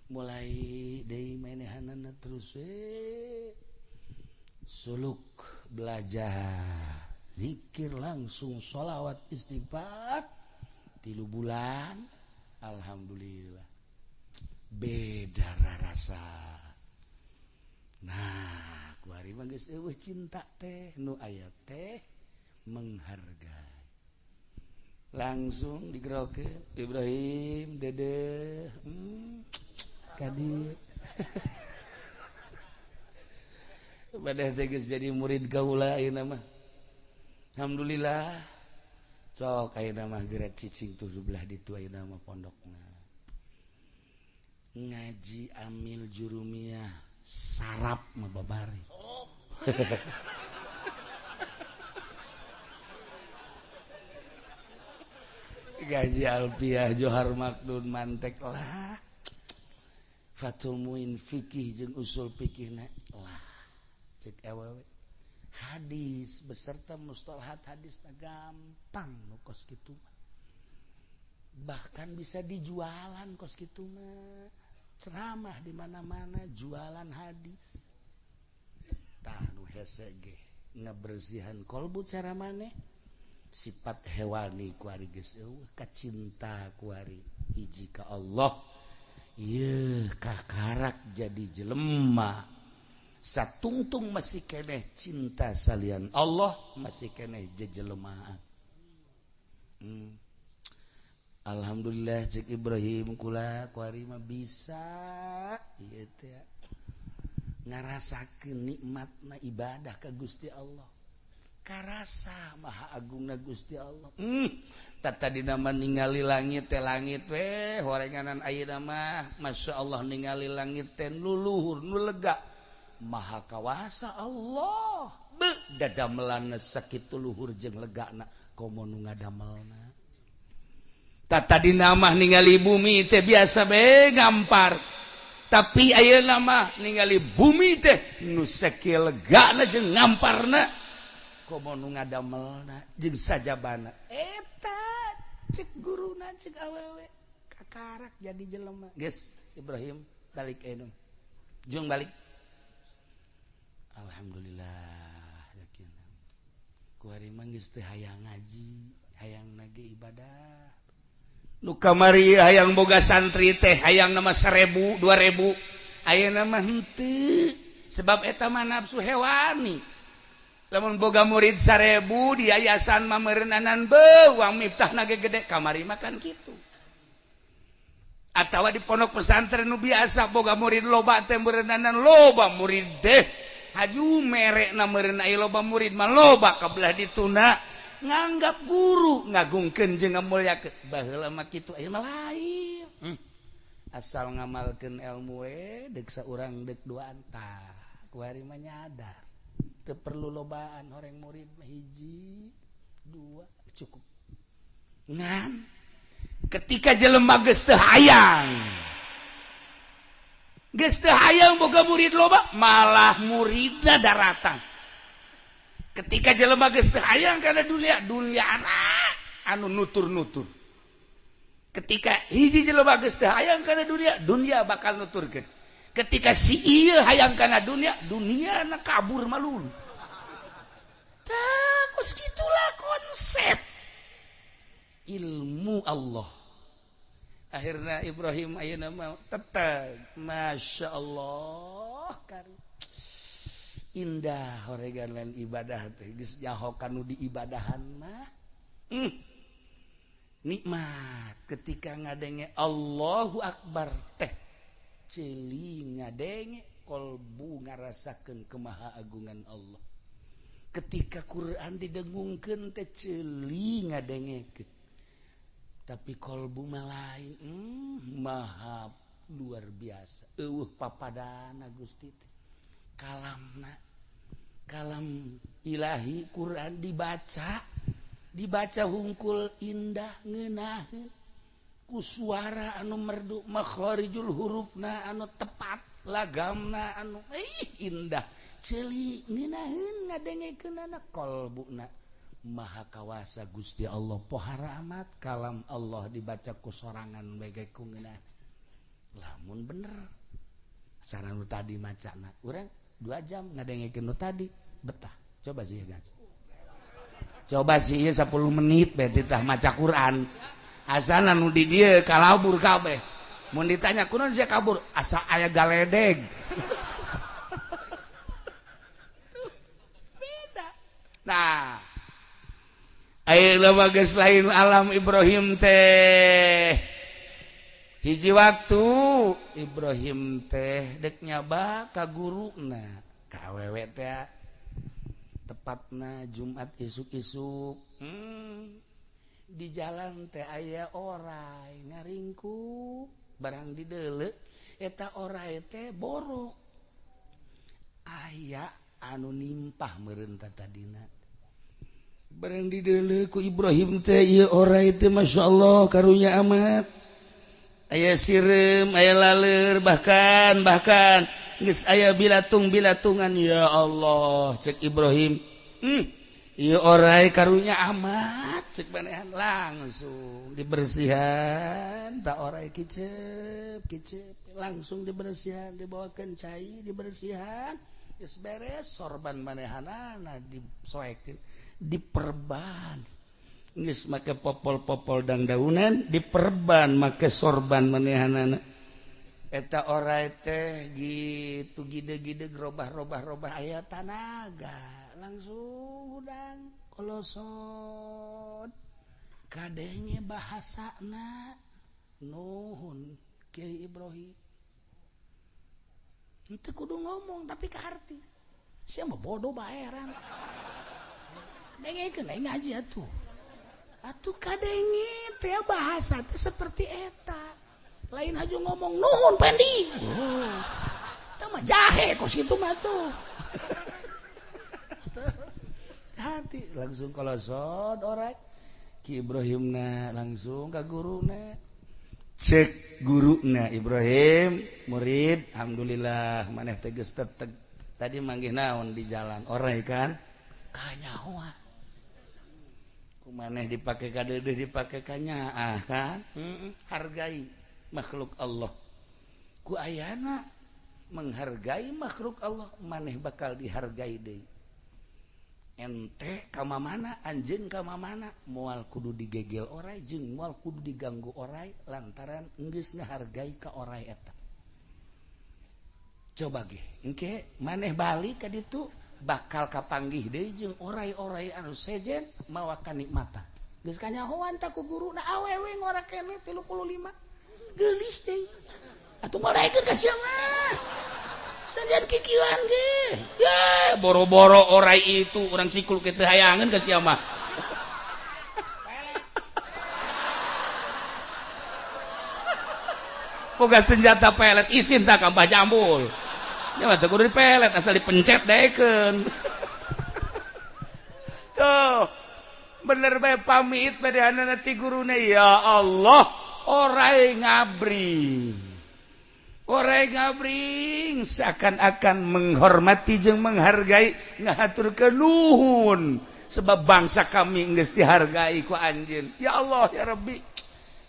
Mulai deui manehanana terus suluk belajar zikir langsung sholawat istighfar 3 bulan alhamdulillah beda rasa. Nah, kuari mah geus eueuh cinta teh nu aya teh menghargai. Langsung digerokeun Ibrahim dede kadi badah teh geus jadi murid kaula ayeuna mah alhamdulillah sok ayeuna mah geura cicing tuh belah ditu ayeuna mah pondokna ngaji amil jurumiyah sarap mah babari gaji alfiah johar makdun mantek lah fatul muin fikih jeung usul fikihna lah cek awewe hadis beserta mustalahat hadisna gampang nu kos kitu bahkan bisa dijualan kos kitu mah ceramah di mana-mana jualan hadis tah nu hese ge ngabersihan kolbu cara maneh sifat hewani kuari geus eueuh kacinta kuari hiji ka Allah Ieu kakarak jadi jelema satungtung masih keneh cinta salian Allah masih keneh jejelema. Alhamdulillah cek Ibrahim kula kuari mah bisa ieu teh ngarasakeun nikmatna ibadah ka Gusti Allah. Karasa maha agungna Gusti Allah. Tadi nama ningali langit teh langit we horenganan ayeuna mah masyaallah ningali langit teh nu luhur nu lega. Maha kawasa Allah. Dadamelan sakitu luhur jeung legana komo nu ngadamelna. Tadi nama ningali bumi teh biasa be ngampar. Tapi ayeuna mah ningali bumi teh nu sakieu legana jeung ngamparna komo nu ngadamelna jeung sajabana. Eta cek guruna cek awewe kakarak jadi jelema. Geus Ibrahim balik anu. Jung balik. Alhamdulillah yakin. Ku ari mah geus teu hayang ngaji, hayang nage ibadah. Nu kamari hayang boga santri teh hayang nama 1000 2000 ayeuna mah henteu sebab eta mah nafsu hewani lamun boga murid 1000 di yayasan mah meureunanan uang miftahna ge gede kamari mah kan kitu atawa di pondok pesantren nu biasa boga murid loba teh meureunanan loba murid teh haju merekna meureun aya loba murid mah loba kabelah dituna nganggap guru ngagungkeun jeung ngamulyakeun baheula mah kitu aya mah lain asal ngamalkeun ilmu we deuk saurang deuk duaan tah kuari mah nyadar teu perlu lobaan horeng murid mah 1 2 cukup ngan ketika jelema geus teu hayang boga murid loba malah muridna daratan. Ketika jelema geus teu hayang kana dunia anu nutur-nutur. Ketika hiji jelema geus teu hayang kana dunia bakal nuturkeun. Ketika si ieu hayang kana dunia na kabur malulu. Tah kos kitulah konsep ilmu Allah. Akhirna Ibrahim ayeuna mah tetep masyaallah kan indah horegan ibadah teh geus nyaho kanu di ibadahan mah nikmat ketika ngadenge Allahu Akbar teh ceuli ngadenge kolbu ngarasakeun kemahaagungan Allah ketika Quran didengungkeun teh ceuli ngadengekeun tapi kolbu mah lain maha luar biasa eueuh papadana Gusti teh kalam ilahi Quran dibaca hungkul indah ngeunaheun ku suara anu merdu makharijul hurufna anu tepat lagamna anu indah ceuli ngeunaheun ngadengekeunana kolbuna maha kawasa Gusti Allah pohara amat kalam Allah dibaca ku sorangan bege ku ngeunaheun lamun bener sarana nu tadi macana urang 2 jam ngadengekeun nu tadi betah coba sih ya guys coba sih ya 10 menit berarti tah maca Quran asana nu di dieu kalabur kabeh mun ditanya kunaon sia kabur asa aya galedeg beda nah ayeuna mah geus lain alam Ibrahim teh hiji waktu Ibrahim teh dek nyaba ka guruna ka awewe teh tepatna Jumat isuk-isuk di jalan teh aya oray ngaringku barang dideuleu eta oray teh borok aya anu nimpah meureun tadina barang dideuleu ku Ibrahim teh ieu oray teh masyaallah karunya amat aya sireum aya laleur bahkan geus aya bilatung-bilatungan ya Allah cek Ibrahim ieu oray karunya amat cek manehan langsung dibersihan tak oray kicep langsung dibersihan dibawakeun cai dibersihan geus beres sorban manehanana disoekeun diperban geus make popol-popol dang daunan diperban make sorban manehanana eta ora teh gitu gide-gide gerobah-robah aya tanaga langsung udang kolosot kadenge bahasana nuhun Kiai Ibrahim itu kudu ngomong tapi ke harti siapa bodoh baeran dengekeun aing ngaji atuh kadenge teh bahasa teh seperti eta lain aja ngomong nuhun pendi itu mah jahe kos itu mah tuh hati langsung kolosot orang Ki Ibrahimna langsung ke guruna cek guruna Ibrahim murid alhamdulillah maneh teh geus teteg tadi manggih naon di jalan orang kan kanyahoa kumaneh dipake ka deudeuh dipake ka nyaah kan hargai makhluk Allah ku ayana menghargai makhluk Allah maneh bakal dihargai deui ente ka mamana anjeun ka mamana moal kudu digegel oray jeung moal kudu diganggu oray lantaran geus ngahargai ka oray eta coba ge engke maneh balik ka ditu bakal kapanggih deui jeung oray-oray anu sejen mawa kanikmatan geus kanyahoan ta ku guruna awewe ngora keneh 35 gelis deh atau malaikat kasih mah sanjad kikilan ge ya boro-boro orai itu orang sikul kita hayangan kasih mah boga senjata pelet isin tak kambah jambul nya mah teu kudu dipelet asal dipencet daekeun tuh bener bae pamit badanana ti guruna ya Allah Orai ngabring seakan-akan menghormati jeung menghargai ngahaturkeun nuhun sebab bangsa kami geus dihargai ku anjeun ya Allah ya Rabbi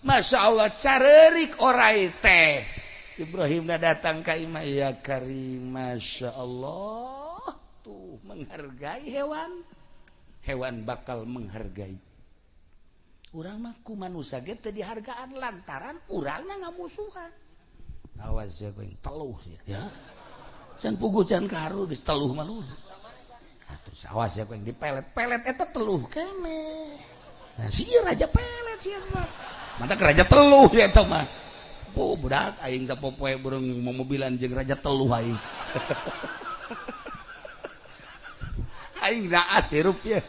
Masya Allah careurik orai teh Ibrahimna datang ka imah ya Karim Masya Allah tuh menghargai hewan bakal menghargai urang mah ku manusia ge teu dihargaan lantaran urangna ngamusuhan. Awas ya koeng teluh ya. Can puguh can karu geus teluh mah lu. Atuh awas ya koeng dipelet-pelet eta teluh keneh. Nah sieun raja pelet sieun mah. Mantap raja teluh ya eta mah. Oh budak aing sapopoe burung momobilan jeung raja teluh aing. Aing naas hirup ya.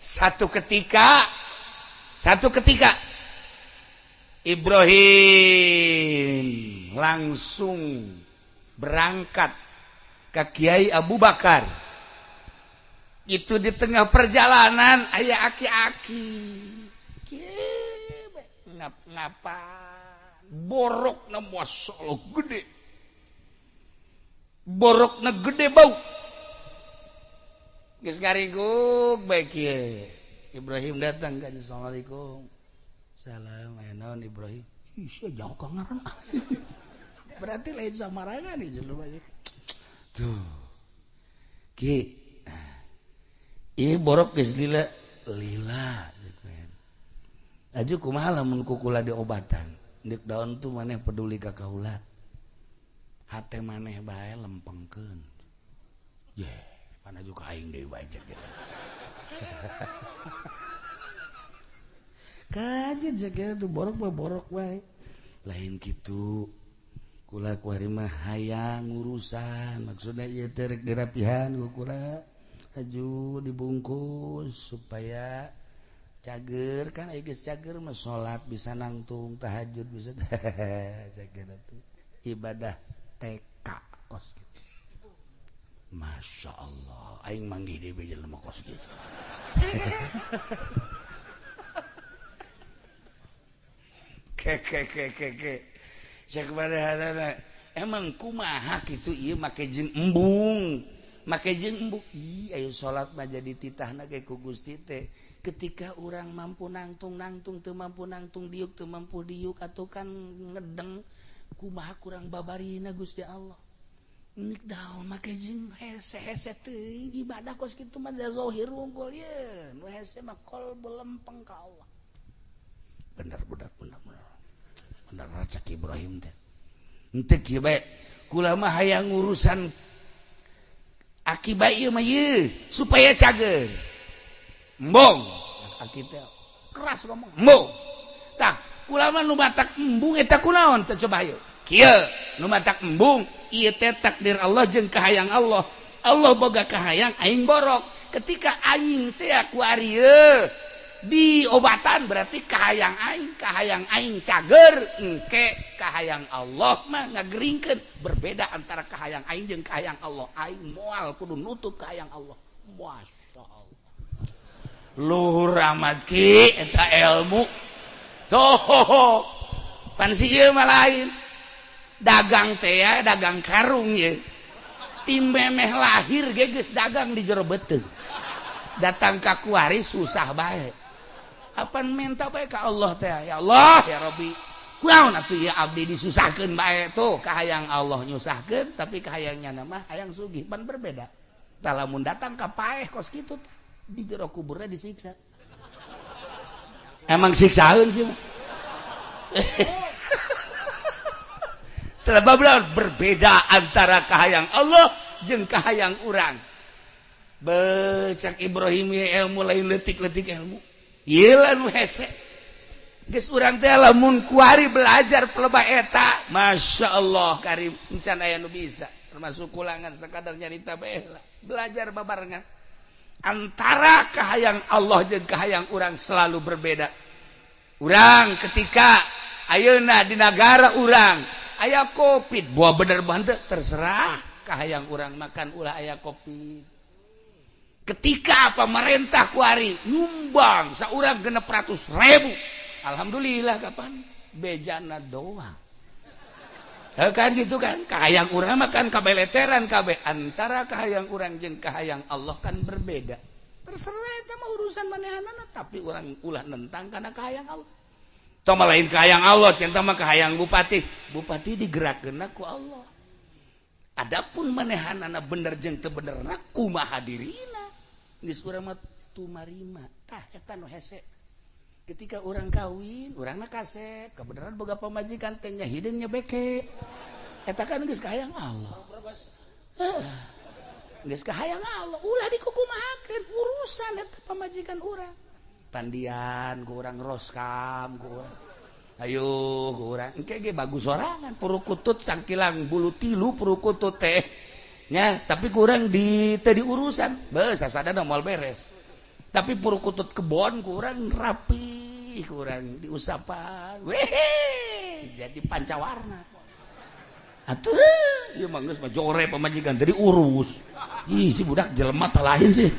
Satu ketika Ibrahim langsung berangkat ke Kiai Abu Bakar. Itu di tengah perjalanan aya aki-aki. Ngapa borokna masyaallah gede. Borokna gede bau. Geus ngaringkuk bae kieu. Ibrahim datang ka Assalamualaikum. Salam naon Ibrahim. Ih, jauh ka ngaran. Berarti lain samarangan nih jelema ieu. Tuh. Ki. Ieu borok geus lila ceukna. Aju kumaha lamun kukula diobatan. Deuk daon tuh maneh peduli ka kaula. Hate maneh bae lempengkeun. Yeah. Karena juga aing deui bae cek gitu. Kajen cek itu borok bae. Lain kitu. Kula kuari mah hayang ngurusan. Maksudnya ieu teh rek dirapihan ku kula. Aju dibungkus supaya cager kan aya geus cager mah salat bisa nangtung tahajud bisa cek gitu. Ibadah TK kos gitu. Masya Allah aing manggih di beja lemah kos gitu ke emang kumaha gitu iya make jeung embung ayo sholat mah jadi titahna ge ku Gusti teh ketika orang mampu nangtung teu mampu nangtung diuk teu mampu diuk atuh kan ngedeng kumaha kurang babarina Gusti Allah nik daun make jeung hese teuing ibadah kos kitu mah zahir unggul ye nu hese mah qalbu lempeng ka Allah bener Cak Ibrahim teh henteu kieu bae kula mah hayang urusan akibat ieu mah ieu supaya cager embung aki teh keras ngomong embung tah kula mah nu matak embung eta kunaon teh coba ayo kieu nu matak embung ieu teh takdir Allah jeung kahayang Allah boga kahayang aing borok ketika aing teh ku ari di obatan berarti kahayang aing cager engke kahayang Allah mah ngageringkeun berbeda antara kahayang aing jeung kahayang Allah aing moal kudu nutup kahayang Allah masyaallah luhur amat ki eta ilmu toh pan si ieu mah lain dagang teh ya dagang karung ye tim memeh lahir ge geus dagang di jero beuteung datang ka kuari susah bae apan minta bae ka Allah teh ya Allah ya Rabbi kunaon atuh ya abdi disusahkeun bae tuh kahayang Allah nyusahkeun tapi kahayangnya mah hayang sugih pan berbeda tah lamun datang ka paeh kos kitu di jero kuburna disiksa emang siksaeun sih setelah berbeda antara kahayang Allah jeung kahayang urang Cak Ibrahim ilmu lain letik-letik ilmu ieu nu hese geus urang teh lamun kuari belajar pelebah eta masyaallah karim encan aya nu bisa termasuk kulangan sakadar nyarita bae belajar babarengan antara kahayang Allah jeung kahayang urang selalu berbeda urang ketika ayeuna di negara urang aya Covid buah bener banget terserah kahayang urang makan ulah aya Covid ketika pemerintah kuari nyumbang saurang 600.000 alhamdulillah kapan bejana doang kan gitu kan kahayang urang makan kabeleteran kabeh antara kahayang urang jeung kahayang Allah kan berbeda terserah eta mah urusan manehanana tapi urang ulah nentang kana kahayang Allah tong lain kahayang Allah cinta mah kahayang bupati digerakkeunna ku Allah adapun manehanana bener jeung teu benerna kumaha dirina geus urang mah tumarima tah eta nu hese ketika urang kawin urangna kasep kabeneran boga pamajikan teh nya hideung nya beke eta kan geus kahayang Allah geus kahayang Allah ulah dikukumahakeun urusan eta pamajikan urang pandian ku urang roskam ku urang ayo ku urang engke ge bagus sorangan purukutut sangkilang bulu tilu purukutut teh nya tapi kurang di tadi urusan beus sasadana moal beres tapi purukutut kebon kurang rapi kurang diusapan weh jadi pancawarna atuh ieu mah geus mah jore pamajikan tadi urus ih si budak jelema teh lain sih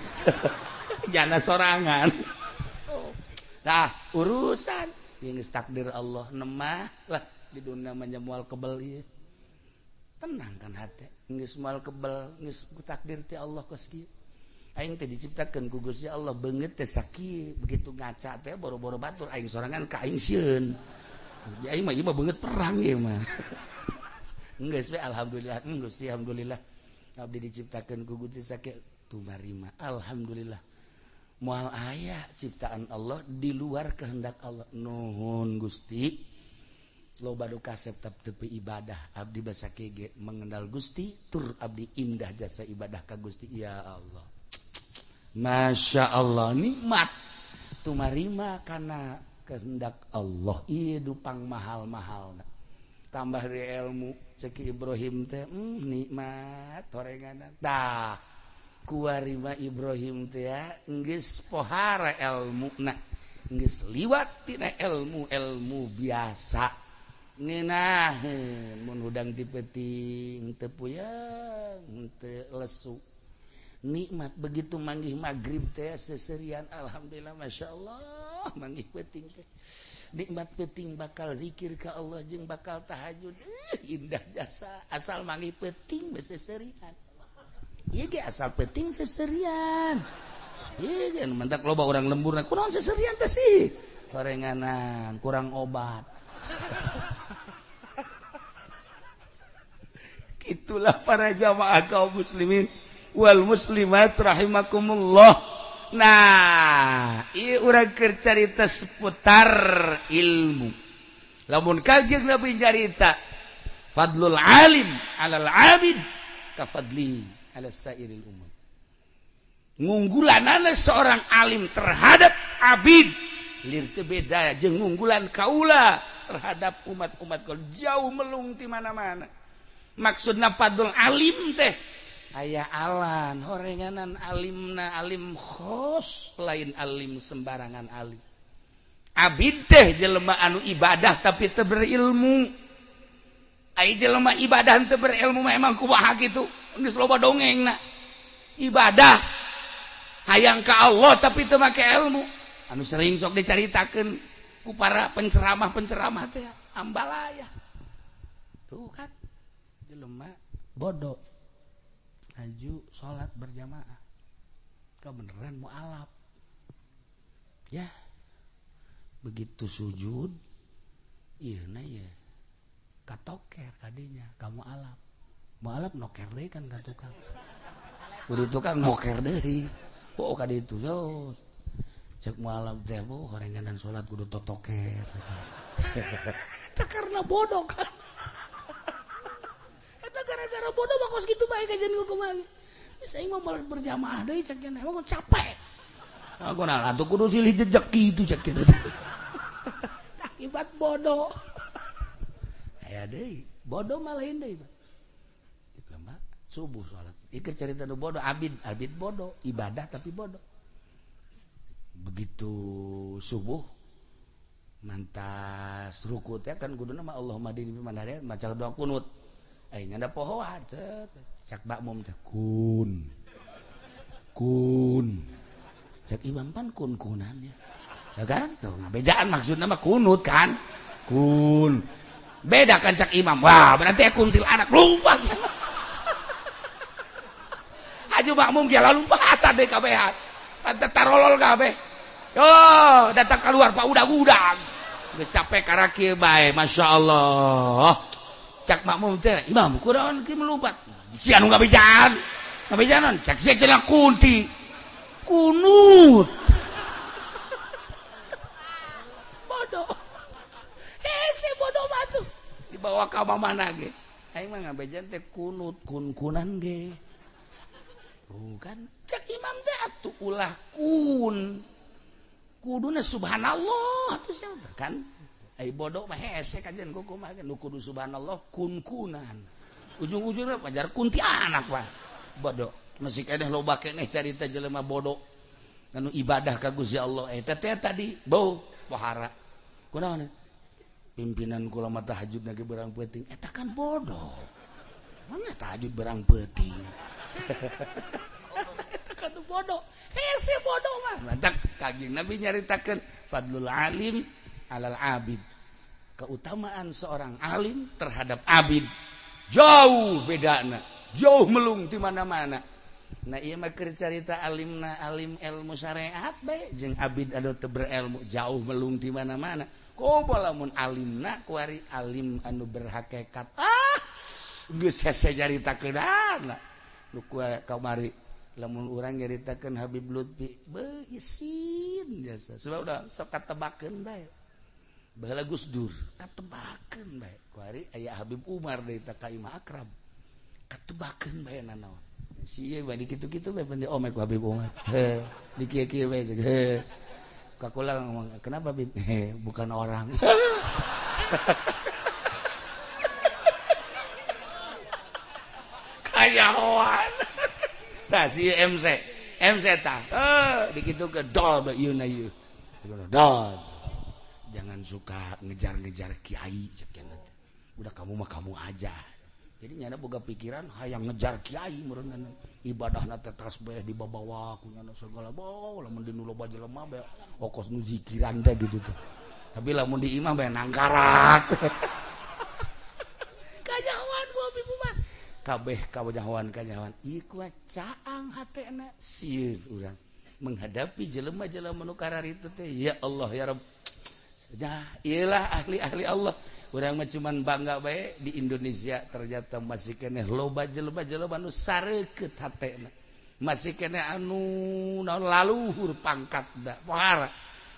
jana sorangan tah urusan ieu geus takdir Allah nemah lah di dunia mah moal kebel ieu tenang kan hati geus moal kebel geus takdir ti Allah kos kieu aing teh diciptakeun ku Gusti Allah beungeut teh sakieu begitu ngaca teh boro-boro batur aing sorangan ka aing sieun aing mah ieu mah beungeut perang ieu mah geus we alhamdulillah Gusti alhamdulillah abdi diciptakeun ku Gusti sakieu tumarima alhamdulillah moal aya ciptaan Allah di luar kehendak Allah nuhun Gusti loba nu kasep tapi ibadah abdi basa kege mengenal Gusti tur abdi indah jasa ibadah ka Gusti ya Allah masya Allah nikmat tumarima kana kehendak Allah ieu dupang mahal-mahal tambah di ilmu cek Ibrahim teh nikmat torenganan tah kuarima Ibrahim teh ya geus pohara ilmuna geus liwat tina ilmu biasa ngeunah mun hudang dipeting teu puyeng teu lesu nikmat begitu manggih magrib teh seserian alhamdulillah masyaallah manggih peuting teh nikmat peuting bakal zikir ka Allah jeung bakal tahajud indah jasa asal manggih peuting be seserian ieu ge asal peuting seserian ieu ge mentak loba urang lemburna kunaon seserian teh sih gorenganan kurang obat itulah para jamaah kaum muslimin wal muslimat rahimakumullah. Nah, ieu urang keur carita seputar ilmu. Lamun Kanjeng Nabi nyarita fadlul alim 'alal 'abid ka fadli 'ala sairil umat. Ngunggulanana seorang alim terhadap abid lir teu beda jeung ngunggulan kaula terhadap umat-umat kalau jauh melung di mana-mana. Maksudna fadlul alim teh aya alan horenganan alimna alim khos lain alim sembarangan alim. Abid teh jelema anu ibadah tapi teu berilmu. Ai jelema ibadah teu berilmu mah emang kumaha kitu? Geus loba dongengna. Ibadah hayang ka Allah tapi teu make ilmu. Anu sering sok dicaritakeun ku para penceramah-penceramah teh ambalaya. Tuh kan jelema bodoh. Aju salat berjamaah. Kebeneran mualaf. Ya. Begitu sujud iya na ya katoker kadinya kamu alap mualaf noker deh kan ka tukang kudu tukang noker deui oh kadi itu so cek mualaf teh bu horenganan salat kudu totoker eta karena bodoh kan eta gara-gara bodoh mah kos kitu bae kajian ku kumaha geus aing mah malah berjamaah deui cek cenah emang capek aku nah atuh kudu silih jejak kitu cek kitu akibat bodoh aya deui bodoh mah lain deui lemah subuh salat ikir cerita nu bodoh abid bodoh ibadah tapi bodoh begitu subuh mantas ruku teh kan kuduna mah Allahumma dini fi man hadayt maca doa kunut ai nganda pohoan cak makmum teh kun cak imam pan kun-kunan ya. Ya kan? Tuh, bedaan maksudnya mah kunut kan? Kun. Beda kan cak imam. Wah, berarti kuntil anak lompat. Aju makmum ge lompat tadi kabehan. Pantet tarolol kabeh. Yo, datang keluar Pak udag-udag. Geus capek kara kieu bae, masyaallah. Cak makmum teh, imam kunaon kieu melompat. Si anu ngabejaan. Ngabejaanan cak sia cenah kunti. Kunut. Bodoh. Si bodoh mah tuh dibawa ka mana ge. Aing mah ngabejan teh kunut kun-kunan ge. Kan cek imam teh atuh ulah kun. Kuduna subhanallah atuh sia kan. Ai bodoh mah hese kajian ku kumaha nu kudu subhanallah kun-kunan. Ujung-ujungna pajar kunti anak mah. Bodoh. Masih keneh loba keneh carita jelema bodoh anu ibadah ka Gusti Allah eta teh tadi bau pohara kunaon pimpinan kula mah tahajudna ge berang peuting eta kan bodoh mana tahajud berang peuting eta kan bodoh hese bodoh mah mantak Kanjeng Nabi nyaritakeun fadlul alim alal abid keutamaan seorang alim terhadap abid jauh bedana jauh melung di mana-mana. Nah ieu mah keur carita alimna alim ilmu syariat bae jeung abid anu teu berilmu jauh melung di mana-mana. Coba lamun alimna kuari alim anu berhakikat. Geus hese nyaritakeunana. Nu kamari lamun urang nyaritakeun Habib Lutfi beuh isin jasa. Sebab udah sok katebakeun bae. Baheula Gus Dur katebakeun bae. Kuari aya Habib Umar deui ta ka Imam Akram. Katebakeun bae nanaon. Si ieu bae dikitu-kitu bae pende omek ku Habib Umar. Di kieu-kieu bae ceuk. Kakula ngomong, "Kenapa, Bib?" Bukan orang. Kayawan. Tah si MC tah. Dikitukeun dol bae ieu na ieu. Dol. Jangan suka ngejar-ngejar kiai cek udah kamu mah kamu aja. Jadi nyana boga pikiran hayang ngejar kiai meureunna ibadahna teh tasbih dibabawa ku nyana segala bawa lamun di nu loba jelema bae okos nu zikiran teh gitu tuh. Tapi lamun di imam bae nangkarak. Kajawan ku Abi Muhammad. Kabeh kajawan. Ieu caang hatena sieun urang menghadapi jelema-jelema nu kararitu teh ya Allah ya Rabb. Ya, iyalah ahli-ahli Allah. Urang mah cuman bangga bae di Indonesia ternyata masih keneh loba jelema-jelema anu sareukeut hatena. Masih keneh anu naon laluhur pangkatna. Pohara.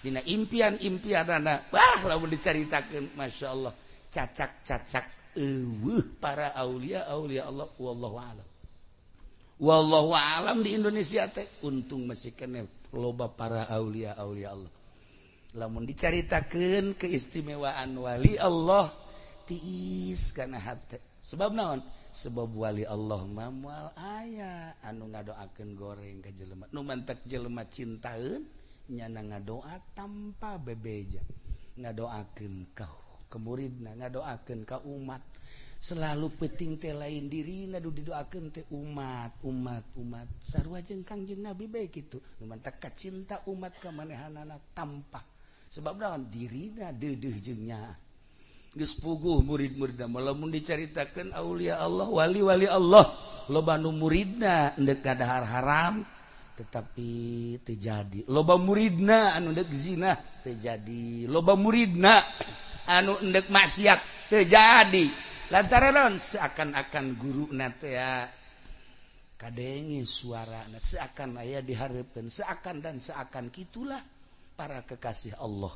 dina impian-impian anak lamun dicaritakeun Masya Allah cacak-cacak para aulia Allah wallahu alam di Indonesia teh untung masih kena loba para aulia Allah lamun dicaritakeun keistimewaan wali Allah tiis kana hate sebab naon sebab wali Allah mah moal aya anu ngadoakeun goreng ka jelema nu mantek jelema cintaeun nyana ngadoa tanpa bebeja ngadoakeun ka muridna ngadoakeun ka umat selalu penting teh lain dirina du didoakeun teh umat sarua jeung Kangjeng Nabi bae kitu nu mantek kacinta umat ka manehanana tanpa sebab naon dirina deudeuh jeung nya geus puguh murid-muridna lamun dicaritakeun aulia Allah wali-wali Allah loba nu muridna endek kadahar haram tetapi terjadi loba muridna anu endek zina terjadi loba muridna anu endek maksiat terjadi lantaran seakan-akan guruna teh kadenge suarana seakan aya dihareupeun seakan kitulah para kekasih Allah.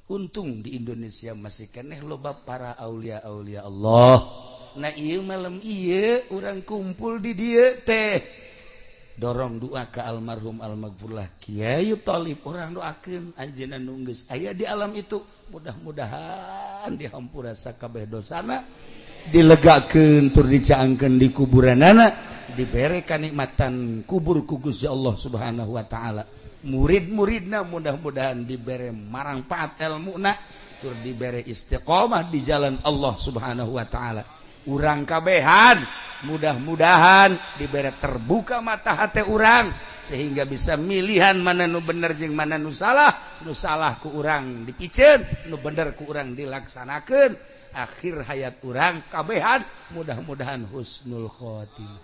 Untung di Indonesia masih keneh loba para aulia Allah. Nah ieu malam ieu urang kumpul di dieu teh dorong doa ke almarhum almaghfurlah Kiai Thalib orang doakeun anjeunna nu geus aya di alam itu mudah-mudahan dihampura sakabeh dosana dilegakeun tur dicaangkeun di kuburanana dibere kanikmatan kubur ku Gusti Allah Subhanahu wa taala murid-muridna mudah-mudahan dibere marangpaat ilmuna tur dibere istiqomah di jalan Allah Subhanahu wa taala urang kabehan mudah-mudahan diberi terbuka mata hati urang sehingga bisa milihan mana nu bener jeung mana nu salah ku urang dipiceun nu bener ku urang dilaksanakeun akhir hayat urang kabehan mudah-mudahan husnul khotimah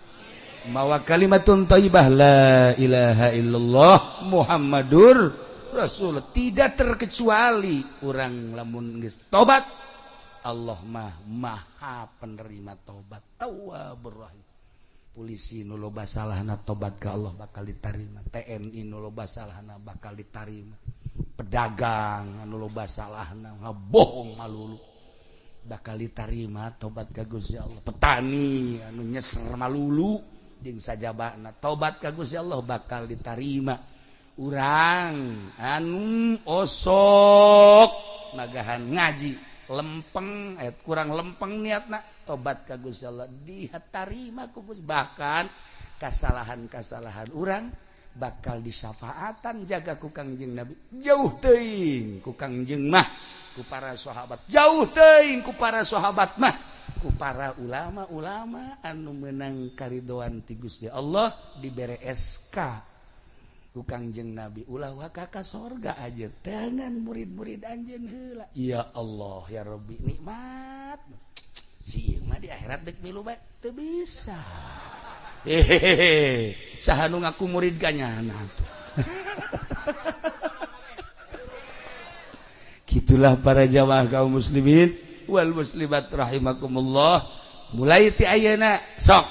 mawa kalimatun thayyibah la ilaha illallah Muhammadur Rasul tidak terkecuali urang lamun geus tobat Allah maha penerima tobat tawwabur rahim polisi nu loba salahna tobat ka Allah bakal diterima TNI nu loba salahna bakal diterima pedagang anu loba salahna ngabohong malulu bakal diterima tobat ka Gusti Allah petani anu nyeser malulu jeung sajabana tobat ka Gusti Allah bakal diterima urang anu osok nagahan ngaji lempeng kurang lempeng niatna tobat ka Gusti Allah ditarima ku Gusti bahkan kasalahan-kasalahan urang bakal disyafaatan jaga ku Kangjeng Nabi jauh teuing ku Kangjeng mah ku para sahabat jauh teuing ku para sahabat mah ku para ulama-ulama anu meunang karidoan ti Gusti Allah dibere SK ku Kangjeng Nabi ulah waka ka sorga aja tangan murid-murid anjeun heula ya Allah ya Rabbi nikmat si mah di akhirat dek milu bae teu bisa saha nu ngaku murid ganyana tuh gitulah para jamaah kaum muslimin wal muslimat rahimakumullah mulai ti ayeuna sok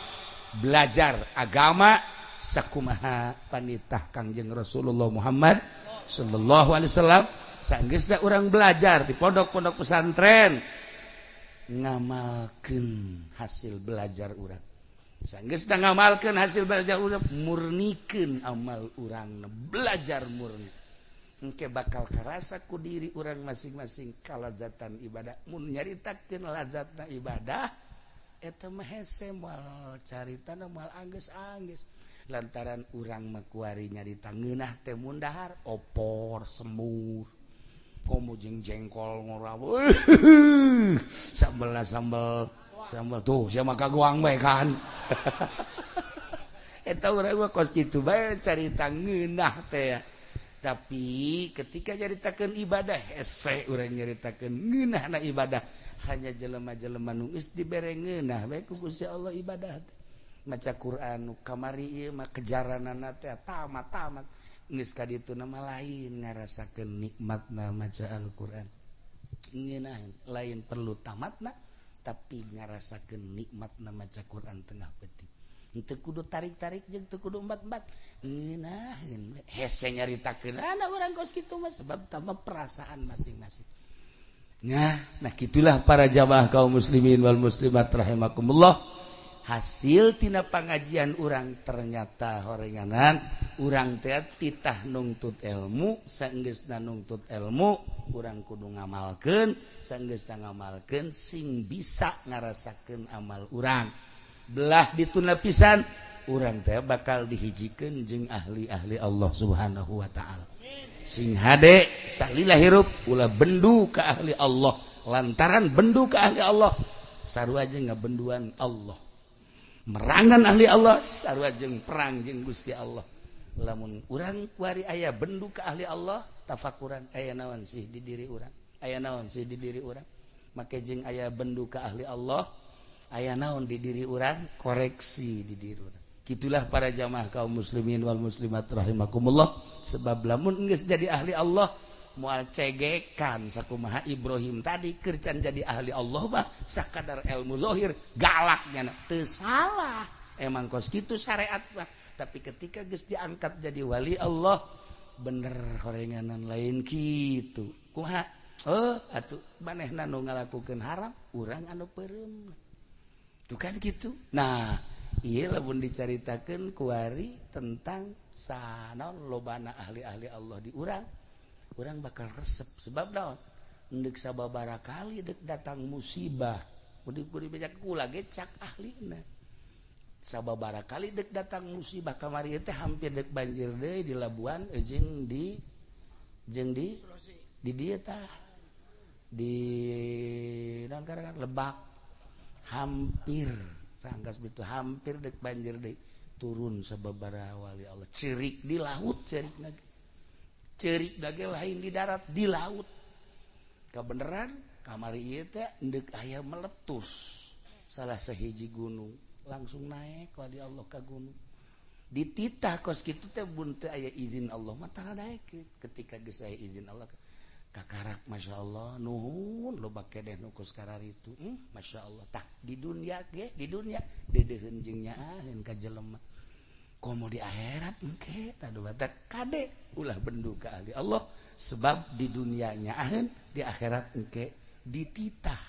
belajar agama sakumaha panitah Kangjeng Rasulullah Muhammad sallallahu alaihi wasallam saenggeusna urang belajar di pondok-pondok pesantren ngamalkeun hasil belajar urang saenggeusna ngamalkeun hasil belajar urang murnikeun amal urang belajar murni engke bakal karasa ku diri urang masing-masing kalazatan ibadah mun nyaritakeun lazatna ibadah eta mah hese moal caritana moal anggeus-anggeus lantaran urang makuari nyarita ngeunah teh mundahar opor semur komo jeung jengkol ngoraw sambel tuh sia mah kagoang bae kan eta urang mah kos kitu bae carita ngeunah teh tapi ketika nyaritakeun ibadah hese urang nyaritakeun ngeunahna ibadah hanya jelema-jelema nu geus dibere ngeunah bae ku Gusti Allah ibadah maca Quran kamari ieu mah kejaranana teh tamat geus ka ditu nama lain ngarasakeun nikmatna maca Al-Qur'an ngeunah lain perlu tamatna tapi ngarasakeun nikmatna maca Quran tengah peuting Henteu kudu tarik-tarik jeung teu kudu embat-embat. Ngeunaheun hese nyaritakeun urang kos kitu mah sebab tambah perasaan masing-masing. Nah gitulah para jamaah kaum muslimin wal muslimat rahimakumullah. Hasil tina pangajian urang ternyata horenganan urang teh titah nungtut ilmu, saenggeusna nungtut ilmu urang kudu ngamalkeun, saenggeusna ngamalkeun sing bisa ngarasakeun amal urang. Belah dituna pisan urang teh bakal dihijikeun jeung ahli-ahli Allah Subhanahu wa taala. Sing hade salila hirup ulah bendu ka ahli Allah, lantaran bendu ka ahli Allah sarua jeung ngabenduan Allah. Merangan ahli Allah sarua jeung perang jeung Gusti Allah. Lamun urang kuari aya bendu ka ahli Allah, tafakuran aya naon sih di diri urang? Aya naon sih di diri urang? Make jeung aya bendu ka ahli Allah, aya naon di diri urang? Koreksi di diri urang. Gitulah para jamaah kaum muslimin wal muslimat rahimakumullah. Sebab lamun geus jadi ahli Allah moal cegekan sakumaha Ibrahim tadi keur can jadi ahli Allah mah sakadar ilmu zahir galaknya teu salah. Emang kos kitu syariat mah. Tapi ketika geus diangkat jadi wali Allah bener horenganan lain kitu. Kumaha? Atuh manehna nu ngalakukeun haram, urang anu peureum. Tuh kan gitu. Nah, ieu lamun dicaritakeun kuari tentang sanaon lobana ahli-ahli Allah di urang bakal resep sebab naon endek sababaraha kali dek datang musibah kudu dibaca kula ge cak ahlina sababaraha kali dek datang musibah kamari teh hampir dek banjir deui di Labuan jeung di dieu tah di naon karangan Lebak hampir rangkas bitu hampir dek banjir deui turun sababaraha wali Allah cerik di laut cerik dage lain di darat di laut kabeneran kamari ieu teh endek aya meletus salah sahiji gunung langsung naik wali Allah ka gunung dititah kos kitu teh mun teu aya izin Allah mah tara daekeun ketika geus aya izin Allah kakarak masyaallah nuhun loba kedeh nu kos kararitu masyaallah tah di dunia ge di dunia dedeheun jeung nyaaheun ka jelema komo di akhirat engke tadu batak kade ulah bendu ka ahli Allah sebab di dunia nyaaheun di akhirat engke dititah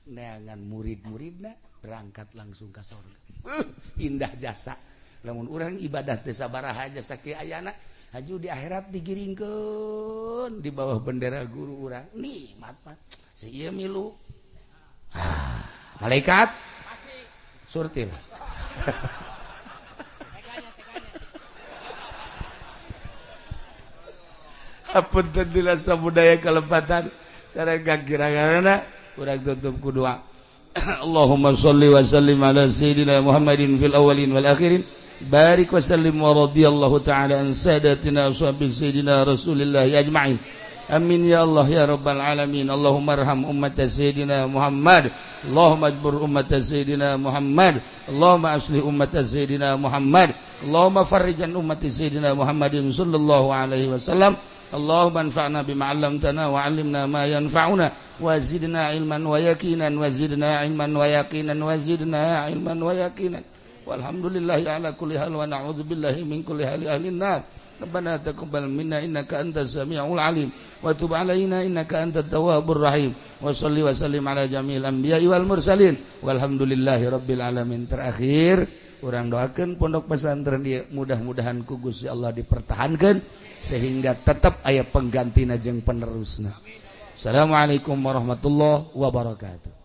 neangan murid-muridna berangkat langsung ka surga. Indah jasa lamun urang ibadah teu sabaraha jasa kieu ayana haju di akhirat digiringkeun di bawah bendera guru urang nikmat mah si ieu milu malaikat surtil apun tentulah samudaya kelepatan sareng kira-kirana urang tutup ku doa. Allahumma shalli wa sallim ala sayyidina Muhammadin fil awwalin wal akhirin barik wa sallim wa radiyallahu ta'ala an sadatina ashabi sayyidina Rasulillah ajma'in amin ya Allah ya rabbal alamin. Allahumma arham ummat sayyidina Muhammad, Allahumma ajbur ummat sayyidina Muhammad, Allahumma aslih ummat sayyidina Muhammad, Allahumma farrijan ummat sayyidina Muhammadin sallallahu alaihi wasallam. Allahumma anfa'na bima 'allamtana wa 'allimna ma yanfa'una wa zidna ilman wa yaqinan wa zidna ilman wa yaqinan wa zidna ilman wa yaqinan walhamdulillahi ala kulli hal wa na'udzu billahi min kulli hali ahli nar. Rabbana taqabbal minna innaka antas samiul alim wa tub 'alaina innaka antat tawwabur rahim wa shalli wa sallim ala jami'il anbiya'i wal mursalin walhamdulillahi rabbil alamin. Terakhir urang doakeun pondok pesantren ieu mudah-mudahan ku Gusti Allah dipertahankeun sehingga tetap aya penggantina jeung penerusna. Assalamualaikum warahmatullahi wabarakatuh.